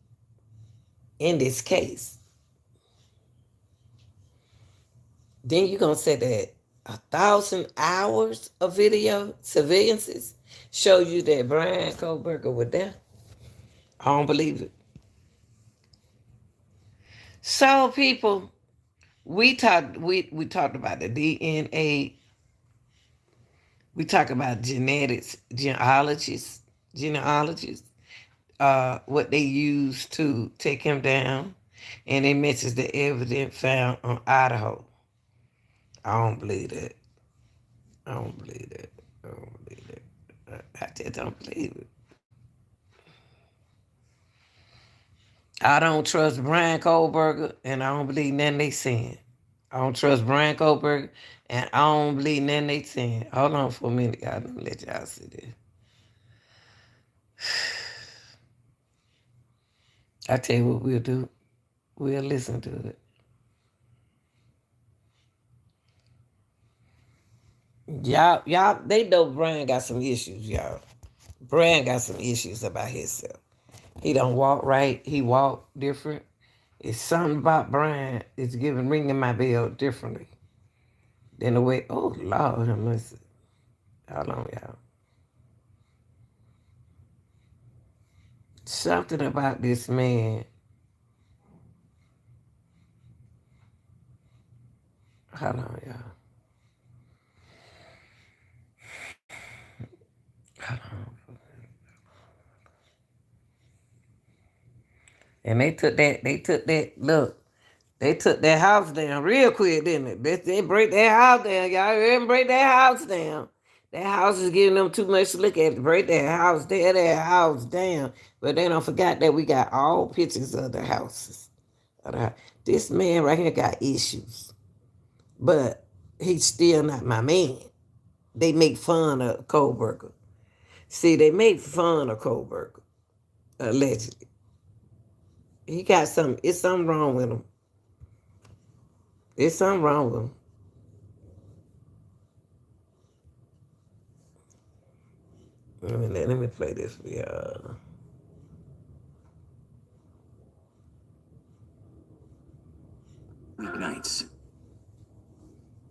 in this case. Then you're going to say that 1,000 hours of video surveillances show you that Bryan Kohberger was there. I don't believe it. So people, we talked about the DNA. We talk about genetics, genealogists, what they used to take him down, and they mentions the evidence found on Idaho. I don't believe that. I don't believe that. I just don't believe it. I don't trust Bryan Kohberger, and I don't believe nothing they saying. I don't trust Bryan Kohberger, and I don't believe nothing they saying. Hold on for a minute, y'all. Let me let y'all see this. I tell you what we'll do. We'll listen to it. Y'all, they know Bryan got some issues, y'all. Bryan got some issues about himself. He don't walk right. He walk different. It's something about Bryan. It's ringing my bell differently than the way. Oh Lord, have mercy. Hold on, y'all. Something about this man. Hold on, y'all. Hold on. And they took that house down real quick, didn't it? They break that house down, y'all. They didn't break that house down. That house is giving them too much to look at. Break that house down. But they don't forget that we got all pictures of the houses. This man right here got issues. But he's still not my man. They make fun of Kohberger. See, they make fun of Kohberger, allegedly. He got something. It's something wrong with him. It's something wrong with him. Let me play this for y'all. Weeknights.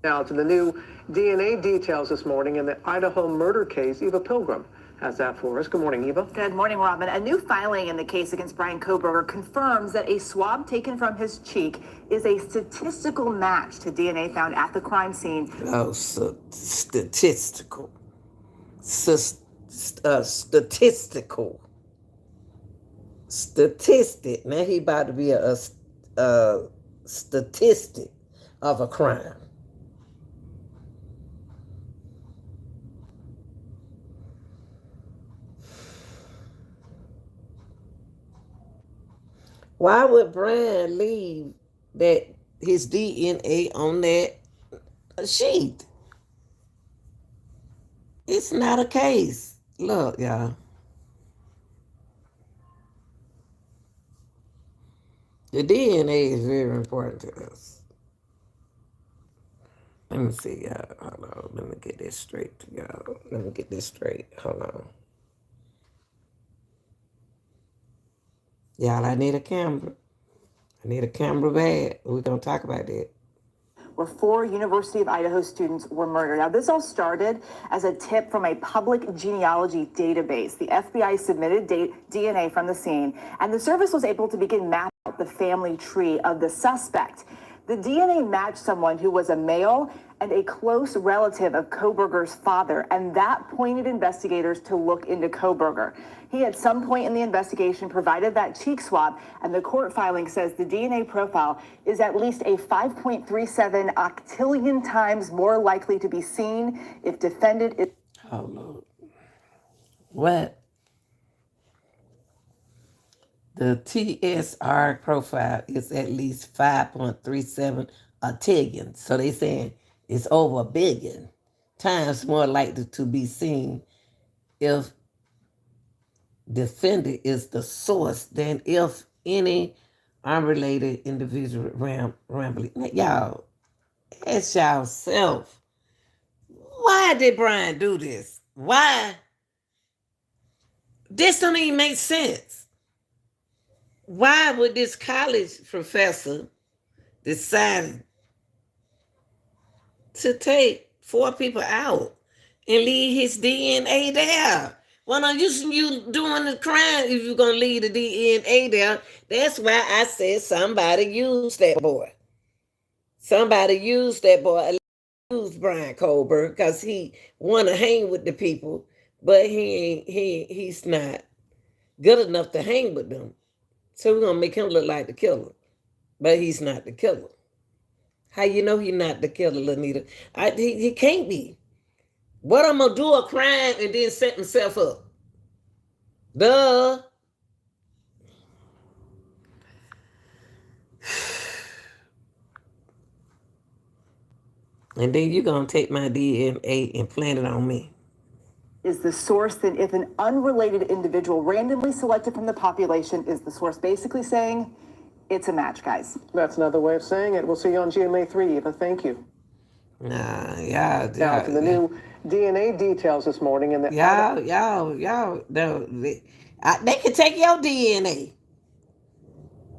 Now to the new DNA details this morning in the Idaho murder case. Eva Pilgrim has that for us. Good morning, Eva. Good morning, Robin. A new filing in the case against Bryan Kohberger confirms that a swab taken from his cheek is a statistical match to DNA found at the crime scene. Oh, so statistical. Statistical. Statistic. Now he about to be a statistic of a crime. Why would Bryan leave that his DNA on that sheet? It's not a case. Look, y'all. The DNA is very important to us. Let me see, y'all. Hold on. Let me get this straight to y'all. Let me get this straight. Hold on. Y'all, I need a camera. I need a camera bad. We're going to talk about that. Where 4 University of Idaho students were murdered. Now, this all started as a tip from a public genealogy database. The FBI submitted DNA from the scene, and the service was able to begin mapping out the family tree of the suspect. The DNA matched someone who was a male and a close relative of Kohberger's father, and that pointed investigators to look into Kohberger. He, at some point in the investigation, provided that cheek swab, and the court filing says the DNA profile is at least a 5.37 octillion times more likely to be seen if defendant is. Oh, Lord. What? The TSR profile is at least 5.37 octillion. So they saying it's over a billion times more likely to be seen if defendant is the source than if any unrelated individual rambling. Y'all, ask yourself, why did Bryan do this? Why? This don't even make sense. Why would this college professor decide to take 4 people out and leave his DNA there? Well, no, you doing the crime if you're going to leave the DNA there. That's why I said somebody used that boy. Somebody used that boy. Used Bryan Kohberger because he want to hang with the people, but he's not good enough to hang with them. So we're going to make him look like the killer. But he's not the killer. How you know he's not the killer, Lanita? He can't be. What I'm going to do a crime and then set himself up? Duh. And then you're going to take my DNA and plant it on me. Is the source than if an unrelated individual randomly selected from the population is the source, basically saying it's a match, guys. That's another way of saying it. We'll see you on GMA 3, Eva. Thank you. Now to the new DNA details this morning in the they can take your DNA.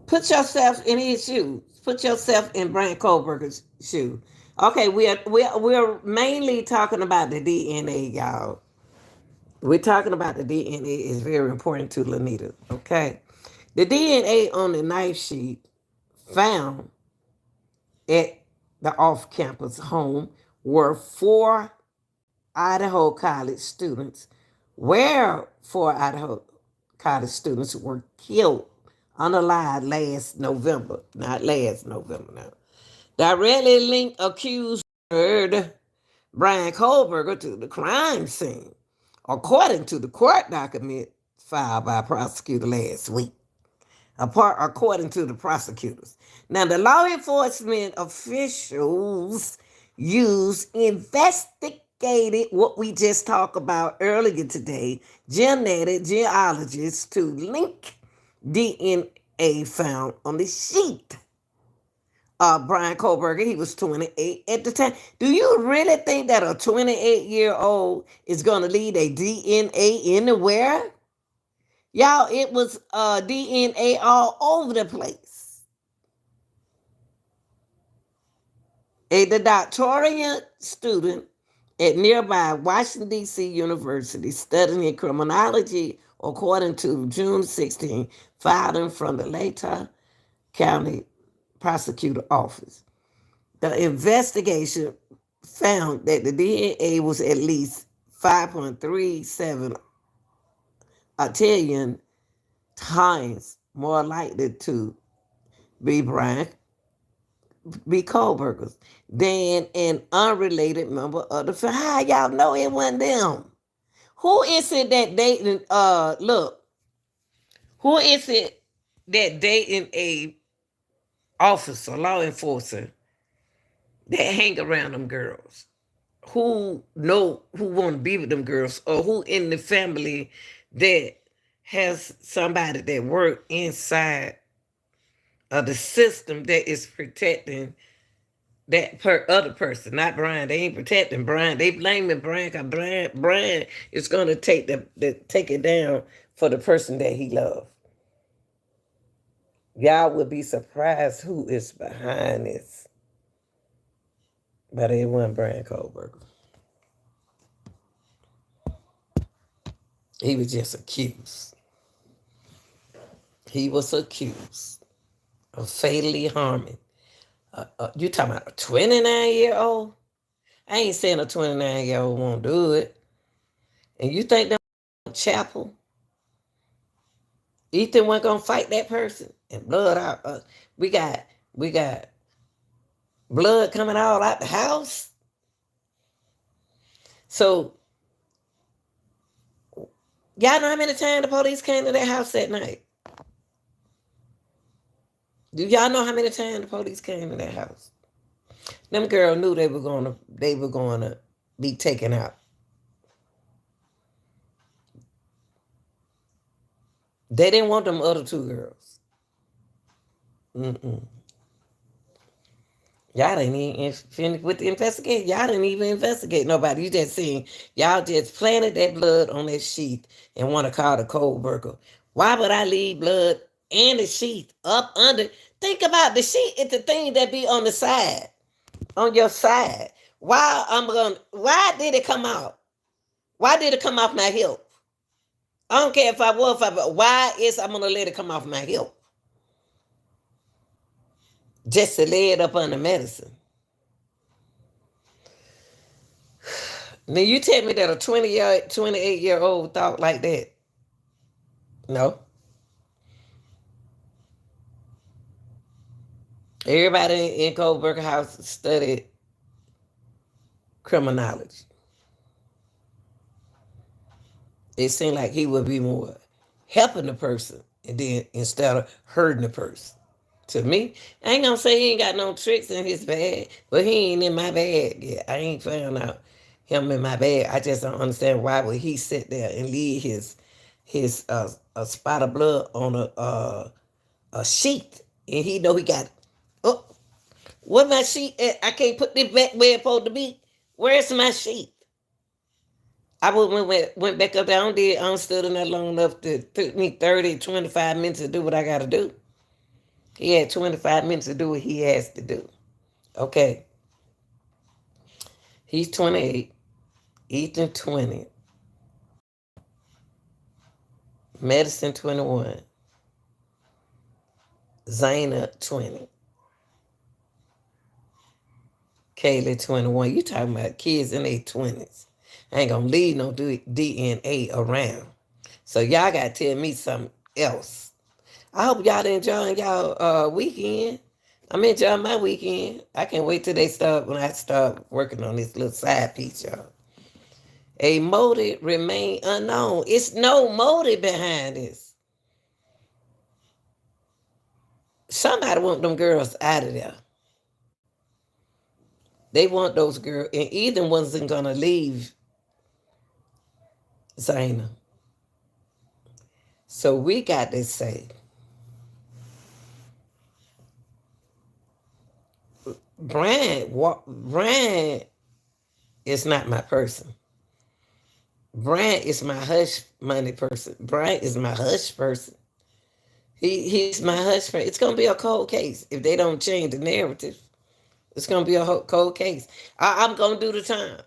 Put yourself in his shoes. Put yourself in Bryan Kohberger's shoe. Okay, we're mainly talking about the DNA, y'all. We're talking about the DNA is very important to Lanita. Okay, the DNA on the knife sheet found at the off-campus home were 4 Idaho College students, where 4 Idaho College students were killed unalive last November. Not last November now. Directly linked accused Bryan Kohberger to the crime scene, according to the court document filed by a prosecutor last week. According to the prosecutors. Now, the law enforcement officials investigated what we just talked about earlier today, genetic geologists, to link DNA found on the sheet. Bryan Kohberger, he was 28 at the time. Do you really think that a 28-year-old is going to leave a DNA anywhere? Y'all, it was DNA all over the place. The doctoral student at nearby Washington, D.C. University studying criminology, according to June 16, filing from the Latah County Prosecutor Office. The investigation found that the DNA was at least 5.37 octillion times more likely to be Kohberger's than an unrelated member of the family. How y'all know it wasn't them? Who is it that dating? Who is it that dating a officer, law enforcer that hang around them girls? Who want to be with them girls, or who in the family that has somebody that work inside of the system that is protecting that other person, not Bryan. They ain't protecting Bryan. They blaming Bryan because Bryan is going to take it down for the person that he loves. Y'all would be surprised who is behind this. But it wasn't Bryan Kohberger. He was just accused. He was accused of fatally harming You talking about a 29-year-old? I ain't saying a 29-year-old won't do it. And you think that chapel, Ethan wasn't gonna fight that person and blood out? We got blood coming all out the house. So y'all know how many times the police came to that house that night? Do y'all know how many times the police came to that house? Them girls knew they were gonna be taken out. They didn't want them other two girls. Mm-mm. Y'all didn't even finish with the investigation. Y'all didn't even investigate nobody. You just seen y'all just planted that blood on that sheath and want to call the Kohberger. Why would I leave blood and the sheath up under? Think about the sheath. It's the thing that be on the side, on your side. Why did it come out? Why did it come off my hip? I don't care if I was, but why is I'm gonna let it come off my hip? Just to lay it up under medicine. Now you tell me that a 28-year-old thought like that. No. Everybody in Kohberger House studied criminology. It seemed like he would be more helping the person and then instead of hurting the person. To me, I ain't gonna say he ain't got no tricks in his bag, but he ain't in my bag yet. I ain't found out him in my bag. I just don't understand why would he sit there and leave his a spot of blood on a sheet, and he know he got. Oh, what my sheet at? I can't put this back where it's supposed to be. Where's my sheet? I went back up there. I don't stood in there long enough to took me 30, 25 minutes to do what I got to do. He had 25 minutes to do what he has to do. Okay. He's 28. Ethan 20. Medicine 21. Zayna 20. Kaylee 21. You talking about kids in their 20s. I ain't gonna leave no DNA around. So y'all gotta tell me something else. I hope y'all enjoying y'all weekend. I'm enjoying my weekend. I can't wait till when I start working on this little side piece, y'all. A motive remain unknown. It's no motive behind this. Somebody want them girls out of there. They want those girls, and either wasn't gonna leave Zayna. So we got to say, Bryan is not my person. Bryan is my hush money person. Bryan is my hush person. He's my hush person. It's gonna be a cold case if they don't change the narrative. It's gonna be a cold case. I'm gonna do the time.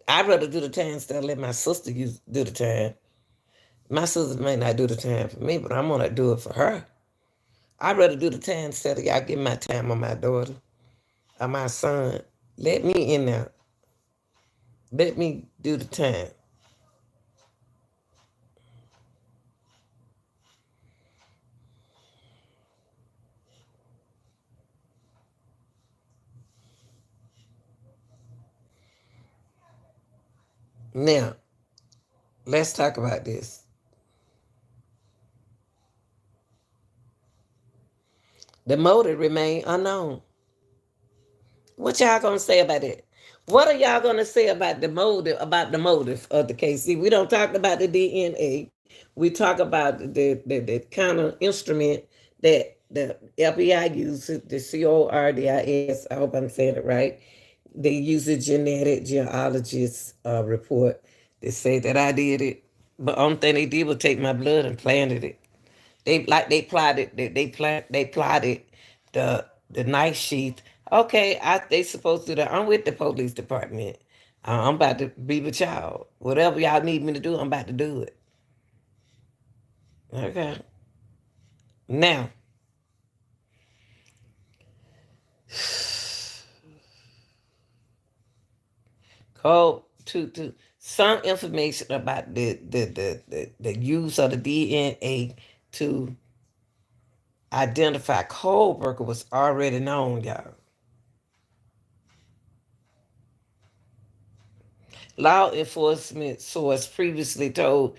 I'd rather do the time instead of let my sister do the time. My sister may not do the time for me, but I'm gonna do it for her. I'd rather do the time instead of y'all giving my time on my daughter or my son. Let me in there. Let me do the time. Now, let's talk about this. The motive remain unknown. What y'all gonna say about it? What are y'all gonna say about the motive? About the motive of the case? See, we don't talk about the DNA. We talk about the kind of instrument that the FBI uses, the CORDIS. I hope I'm saying it right. They use a genetic geologist report. They say that I did it, but only thing they did was take my blood and planted it. They plotted they plotted the night sheet. Okay, they supposed to do that. I'm with the police department. I'm about to be with y'all. Whatever y'all need me to do, I'm about to do it. Okay. Now, Code to some information about the use of the DNA to identify Kohberger was already known, y'all. Law enforcement source previously told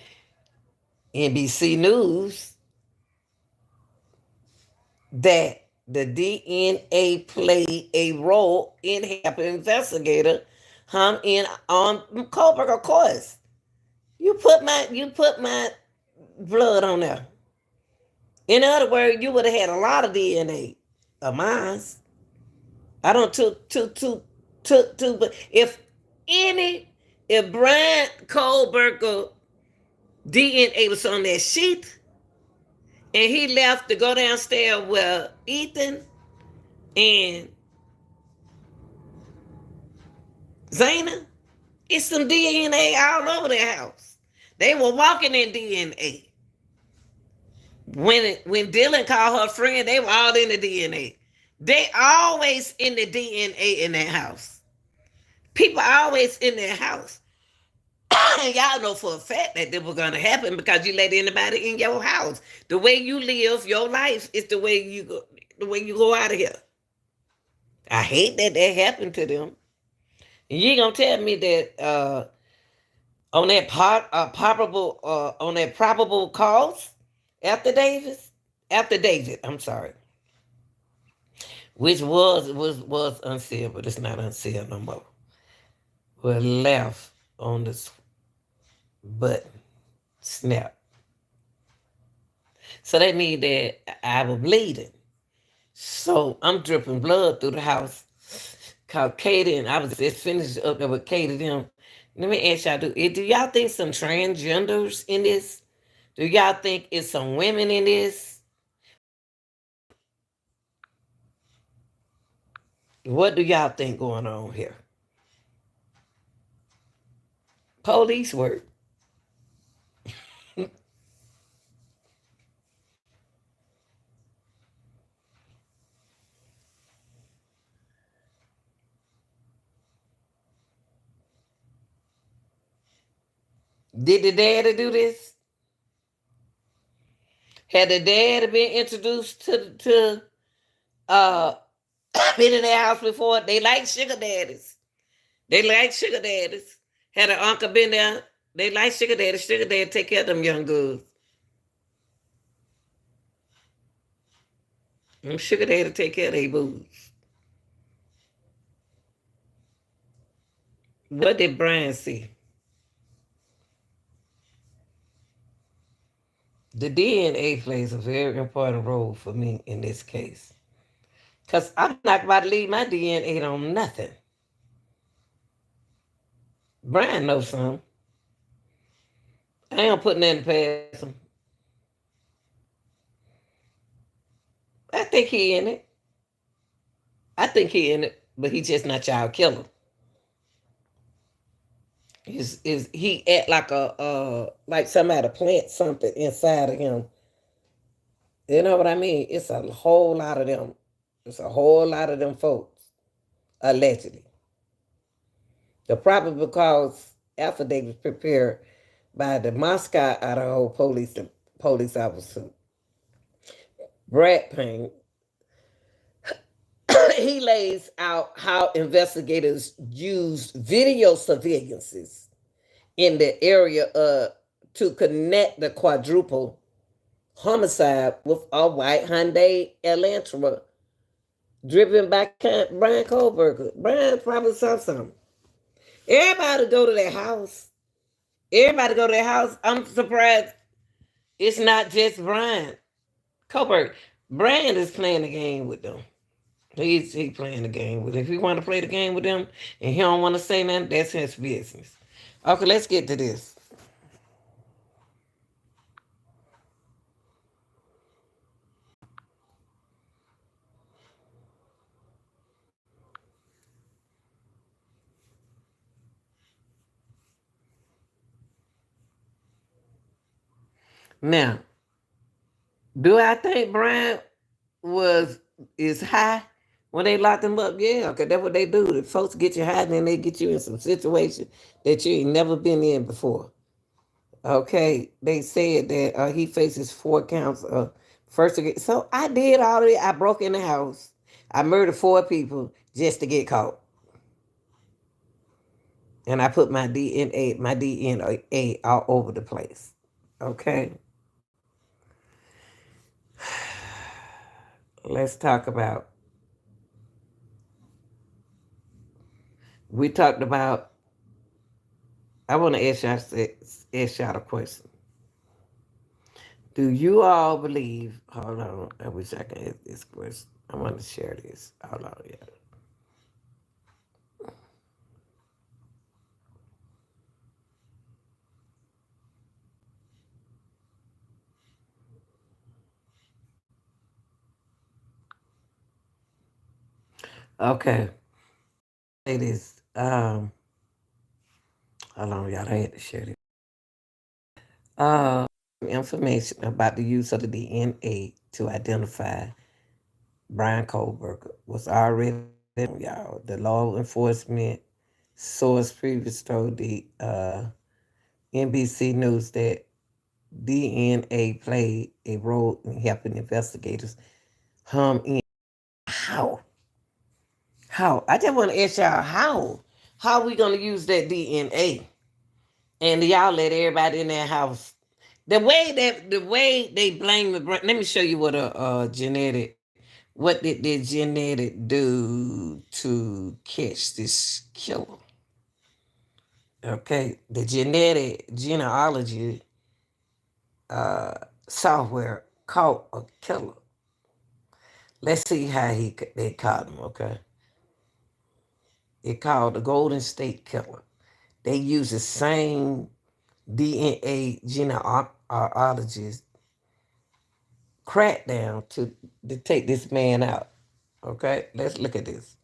NBC News that the DNA played a role in helping investigator hum in on Kohberger. Of course, you put my blood on there. In other words, you would have had a lot of DNA of mine. I don't took, but if Bryan Kohberger DNA was on that sheet and he left to go downstairs with Ethan and Zayna, it's some DNA all over their house. They were walking in DNA. When Dylan called her friend, they were all in the DNA. They always in the DNA in their house. People always in their house. And y'all know for a fact that this was gonna happen because you let anybody in your house. The way you live your life is the way you go out of here. I hate that happened to them. And you ain't gonna tell me that on that probable cause after David, I'm sorry, which was unsealed, but it's not unsealed no more. Was left on the button, snap. So that means that I was bleeding. So I'm dripping blood through the house. Called Katie, and I was just finished up there with Katie. Them. Let me ask y'all: do y'all think some transgenders in this? Do y'all think it's some women in this? What do y'all think going on here? Police work. Did the daddy do this? Had the daddy been introduced to uh been in their house before? They like sugar daddies. They like sugar daddies. Had an uncle been there? They like sugar daddies. Sugar daddy take care of them young girls. Them sugar daddy take care of their boobs. What did Bryan see? The DNA plays a very important role for me in this case. Because I'm not about to leave my DNA on nothing. Bryan knows something. I ain't putting nothing past him. I think he in it. I think he in it, but he just not y'all killer. Is he act like like somebody plant something inside of him? You know what I mean? It's a whole lot of them. It's a whole lot of them folks, allegedly. The probable cause affidavit prepared by the Moscow, Idaho police officer, Brad Payne. He lays out how investigators used video surveillances in the area to connect the quadruple homicide with a white Hyundai Elantra driven by Bryan Kohberger. Bryan probably saw something. Everybody go to their house. Everybody go to their house. I'm surprised it's not just Bryan Kohberger. Bryan is playing the game with them. He's playing the game with them. If he want to play the game with them and he don't want to say nothing, that's his business. Okay, let's get to this. Now, do I think Bryan is high? When they lock them up, yeah, because that's what they do. The folks get you hiding and they get you in some situation that you ain't never been in before. Okay, they said that he faces 4 counts of first degree. So I did all of it. I broke in the house. I murdered 4 people just to get caught. And I put my DNA all over the place. Okay, let's talk about. We talked about. I want to ask y'all a question. Do you all believe? Hold on, I wish I could ask this question. I want to share this. Hold on, yeah. Okay, it is. Hold on, y'all. I had to share this. Uh, Information about the use of the DNA to identify Bryan Kohberger was already on y'all. The law enforcement source previous told the NBC News that DNA played a role in helping investigators hum in. How? How? I just want to ask y'all how. How we gonna use that DNA? And y'all let everybody in that house. The way they blame the brain. Let me show you what a genetic. What did the genetic do to catch this killer? Okay, the genetic genealogy software caught a killer. Let's see how they caught him. Okay, it called the Golden State Killer. They use the same DNA genealogist crackdown to take this man out. Okay, let's look at this.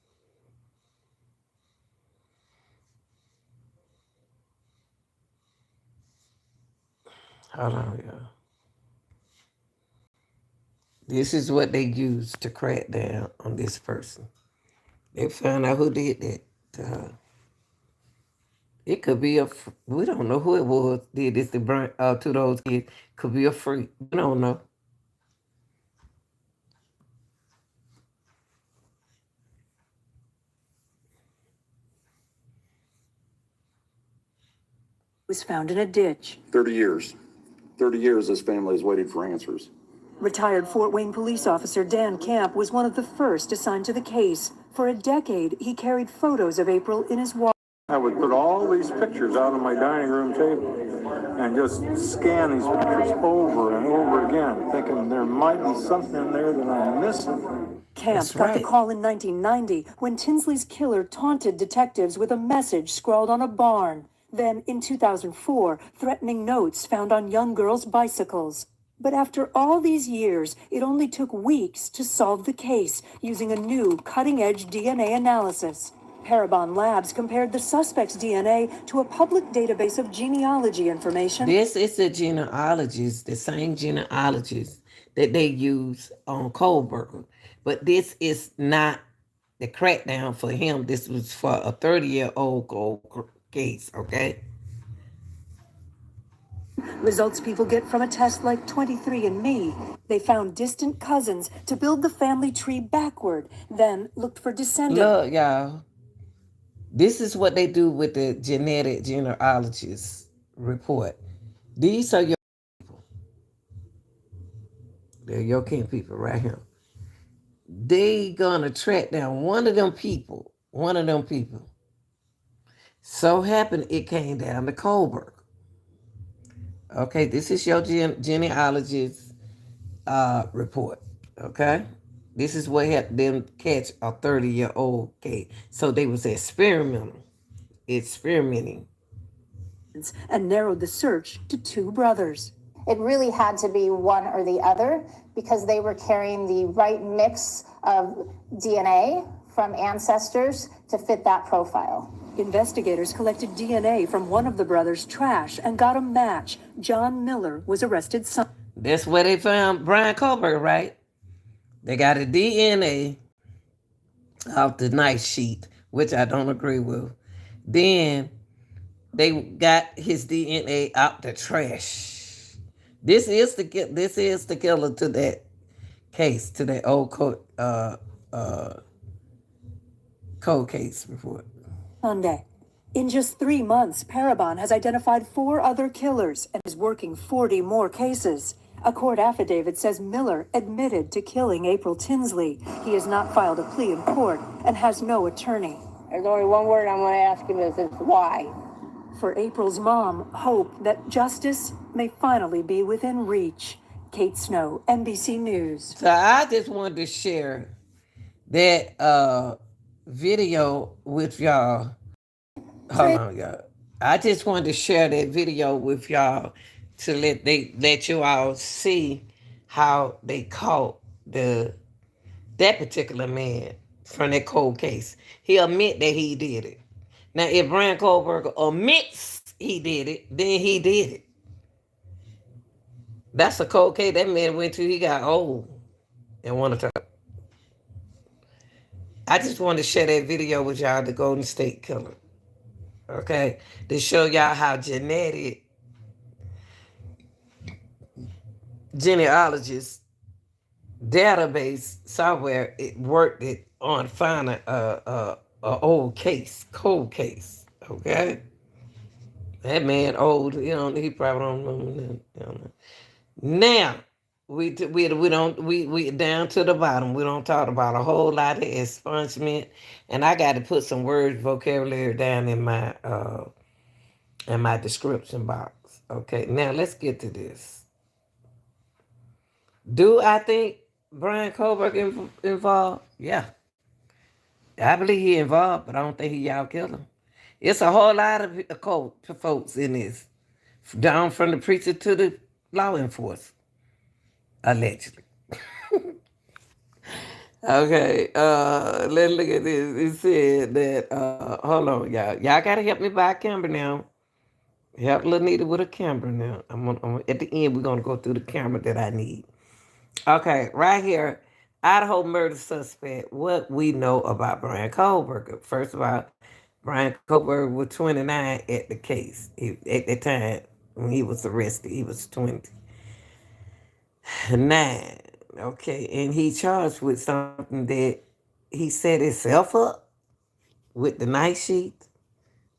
Hold on, y'all. This is what they used to crack down on this person. They found out who did that to her. It could be we don't know who it was did this to those kids. Could be a freak. We don't know. Was found in a ditch. 30 years. 30 years this family has waited for answers. Retired Fort Wayne police officer Dan Camp was one of the first assigned to the case. For a decade, he carried photos of April in his wallet. I would put all these pictures out on my dining room table and just scan these pictures over and over again, thinking there might be something in there that I'm missing. Camp got the call in 1990 when Tinsley's killer taunted detectives with a message scrawled on a barn. Then, in 2004, threatening notes found on young girls' bicycles. But after all these years, it only took weeks to solve the case using a new cutting-edge DNA analysis. Parabon Labs compared the suspect's DNA to a public database of genealogy information. This is the genealogist, the same genealogist that they use on Kohberger. But this is not the crackdown for him. This was for a 30-year-old cold case, okay? Results people get from a test like 23andMe. They found distant cousins to build the family tree backward, then looked for descendants. Look, y'all. This is what they do with the genetic genealogist report. These are your people. They're your kin people right here. They gonna track down one of them people. So happened it came down to Kohberger. Okay, this is your genealogist report. Okay, this is what helped them catch a 30-year-old case. So they was experimenting, and narrowed the search to 2 brothers. It really had to be one or the other because they were carrying the right mix of DNA from ancestors to fit that profile. Investigators collected DNA from one of the brothers' trash and got a match. John Miller was arrested. That's where they found Bryan Kohberger, right? They got a DNA off the night sheet, which I don't agree with. Then they got his DNA out the trash. This is the killer to that case, to that old uh, cold case report. Sunday. In just 3 months, Parabon has identified 4 other killers and is working 40 more cases. A court affidavit says Miller admitted to killing April Tinsley. He has not filed a plea in court and has no attorney. There's only one word I'm going to ask him is why. For April's mom, hope that justice may finally be within reach. Kate Snow, NBC News. So I just wanted to share that video with y'all. Hold on, y'all. I just wanted to share that video with y'all to let you all see how they caught that particular man from that cold case. He admit that he did it. Now, if Bryan Kohberger admits he did it, then he did it. That's a cold case that man went to. He got old and wanted to. I just wanted to share that video with y'all, the Golden State Killer. Okay? To show y'all how genealogist database software it worked it on finding a old case, cold case. Okay? That man old, he probably don't know. Now, we down to the bottom. We don't talk about a whole lot of expungement, and I got to put some words, vocabulary down in my description box. Okay, now let's get to this. Do I think Bryan Kohberger involved? Yeah, I believe he involved, but I don't think he y'all killed him. It's a whole lot of occult folks in this, down from the preacher to the law enforcement. Allegedly. Okay, let's look at this. It said that, hold on, y'all. Y'all got to help me buy a camera now. Help Lanita with a camera now. At the end, we're going to go through the camera that I need. Okay, right here, Idaho murder suspect. What we know about Bryan Kohberger. First of all, Bryan Kohberger was 29 at the case. At the time when he was arrested, he was 29. Okay, and he charged with something that he set himself up with the night sheet.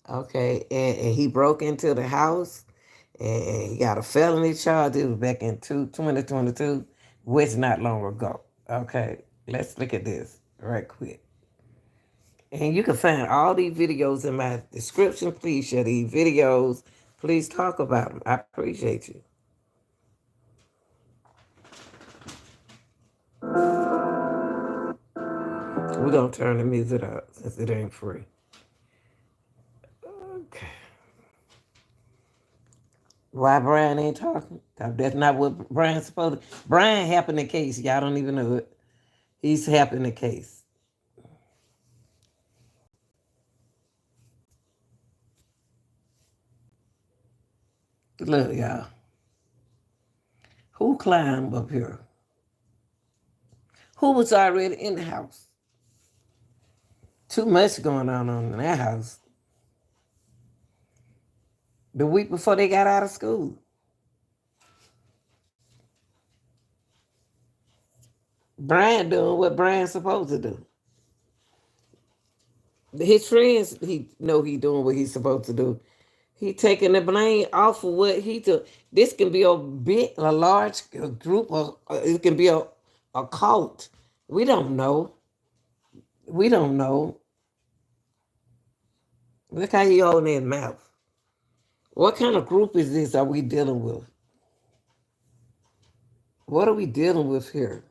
Okay, and he broke into the house and he got a felony charge. It was back in 2022, which not long ago. Okay, let's look at this right quick. And you can find all these videos in my description. Please share these videos. Please talk about them. I appreciate you. We're going to turn the music up since it ain't free. Okay. Why Bryan ain't talking? That's not what Bryan's supposed to. Bryan helping the case. Y'all don't even know it. He's helping the case. Look, y'all. Who climbed up here? Who was already in the house? Too much going on in that house. The week before they got out of school. Bryan doing what Bryan's supposed to do. His friends, he doing what he's supposed to do. He taking the blame off of what he took. This can be a large group, or it can be a cult. We don't know. We don't know. Look how he holding his mouth. What kind of group is this are we dealing with? What are we dealing with here?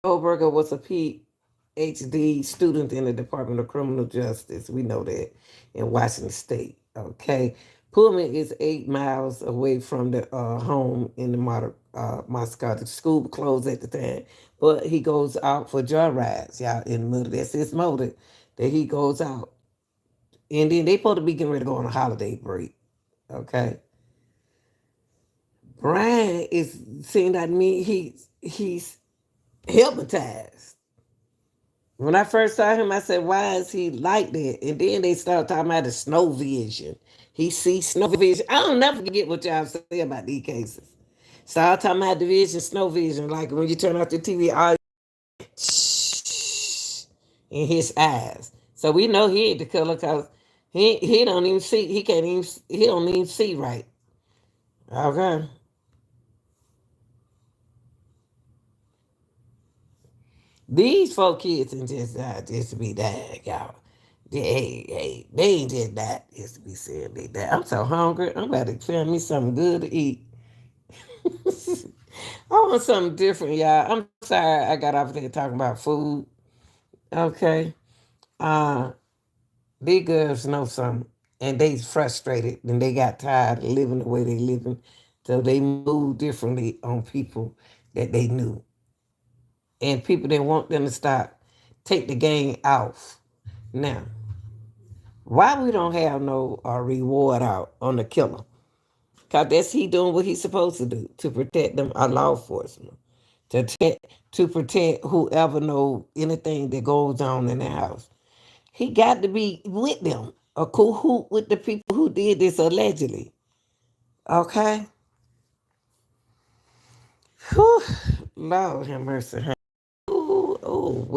Kohberger was a PhD student in the Department of Criminal Justice. We know that in Washington State. Okay. Pullman is 8 miles away from the home in the Moscow. The school closed at the time, but he goes out for joyrides, y'all, in the middle. That's his motive, that he goes out. And then they supposed to be getting ready to go on a holiday break. Okay. Bryan is seeing that he's hypnotized. When I first saw him, I said, why is he like that? And then they started talking about the snow vision. He sees snow vision. I don't never forget what y'all say about these cases. Started talking about the vision, snow vision, like when you turn off the TV, all in his eyes. So we know he ain't the killer because he don't even see, he don't even see right. Okay. These 4 kids and just died just to be died, y'all. They ain't just died just to be saying they died. I'm so hungry. I'm about to find me something good to eat. I want something different, y'all. I'm sorry I got off there talking about food. Okay. Uh, these girls know something. And they frustrated and they got tired of living the way they living. So they moved differently on people that they knew. And people didn't want them to stop. Take the game off. Now, why we don't have no reward out on the killer? Because that's he doing what he's supposed to do to protect them, our law enforcement, to protect whoever know anything that goes on in the house. He got to be with them, a cahoot with the people who did this allegedly. Okay? Whew. Lord have mercy. Ooh, oh,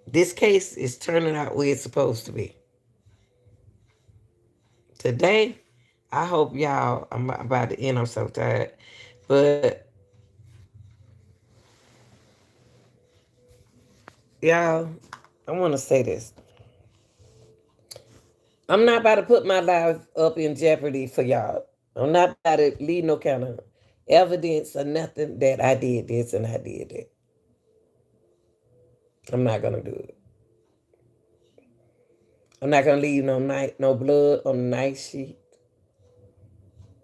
this case is turning out where it's supposed to be. Today, I hope y'all, I'm about to end, I'm so tired, but y'all, I want to say this. I'm not about to put my life up in jeopardy for y'all. I'm not about to leave no kind of evidence or nothing that I did this and I did that. I'm not going to do it. I'm not going to leave no blood on the night sheet.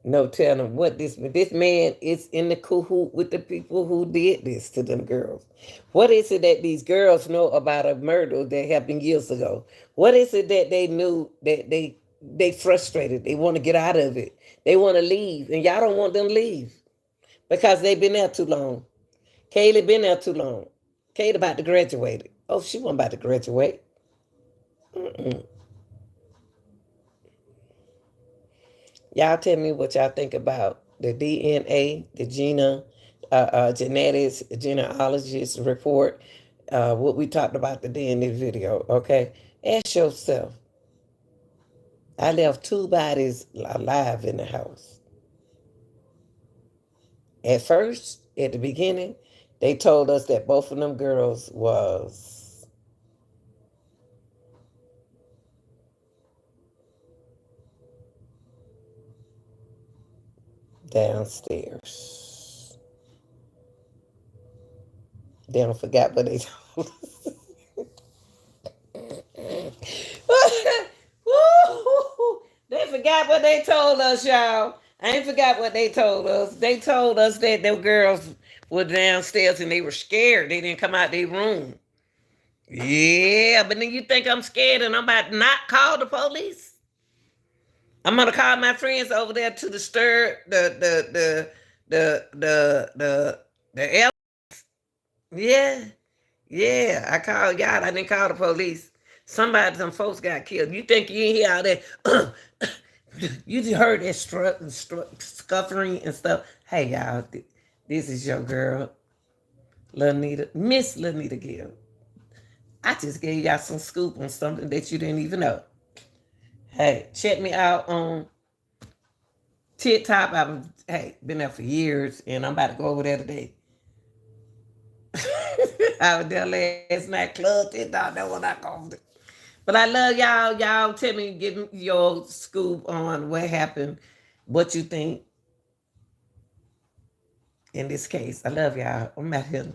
No telling what this man is in the cahoot with the people who did this to them girls. What is it that these girls know about a murder that happened years ago? What is it that they knew that they frustrated? They want to get out of it. They want to leave, and y'all don't want them to leave because they've been there too long. Kaylee been there too long. Kaylee about to graduate. Oh, she wasn't about to graduate. Mm-mm. Y'all tell me what y'all think about the DNA, the genetics, genealogist report, what we talked about today in this video, okay? Ask yourself, I left 2 bodies alive in the house. At first, at the beginning, they told us that both of them girls was downstairs. They don't forget what they told us. They forgot what they told us, y'all. I ain't forgot what they told us. They told us that them girls were downstairs and they were scared. They didn't come out their room. Yeah, but then you think I'm scared and I'm about to not call the police? I'm gonna call my friends over there to disturb the yeah. Yeah, I called y'all. I didn't call the police. Somebody, some folks got killed. You think you ain't hear all that? You just heard that scuffering and stuff. Hey, y'all, this is your girl, Lanita, Miss Lanita Gill. I just gave y'all some scoop on something that you didn't even know. Hey, check me out on TikTok. I've been there for years, and I'm about to go over there today. I was there last night, club TikTok. That's what I called it. But I love y'all. Y'all tell me, give me your scoop on what happened, what you think in this case. I love y'all. I'm out here.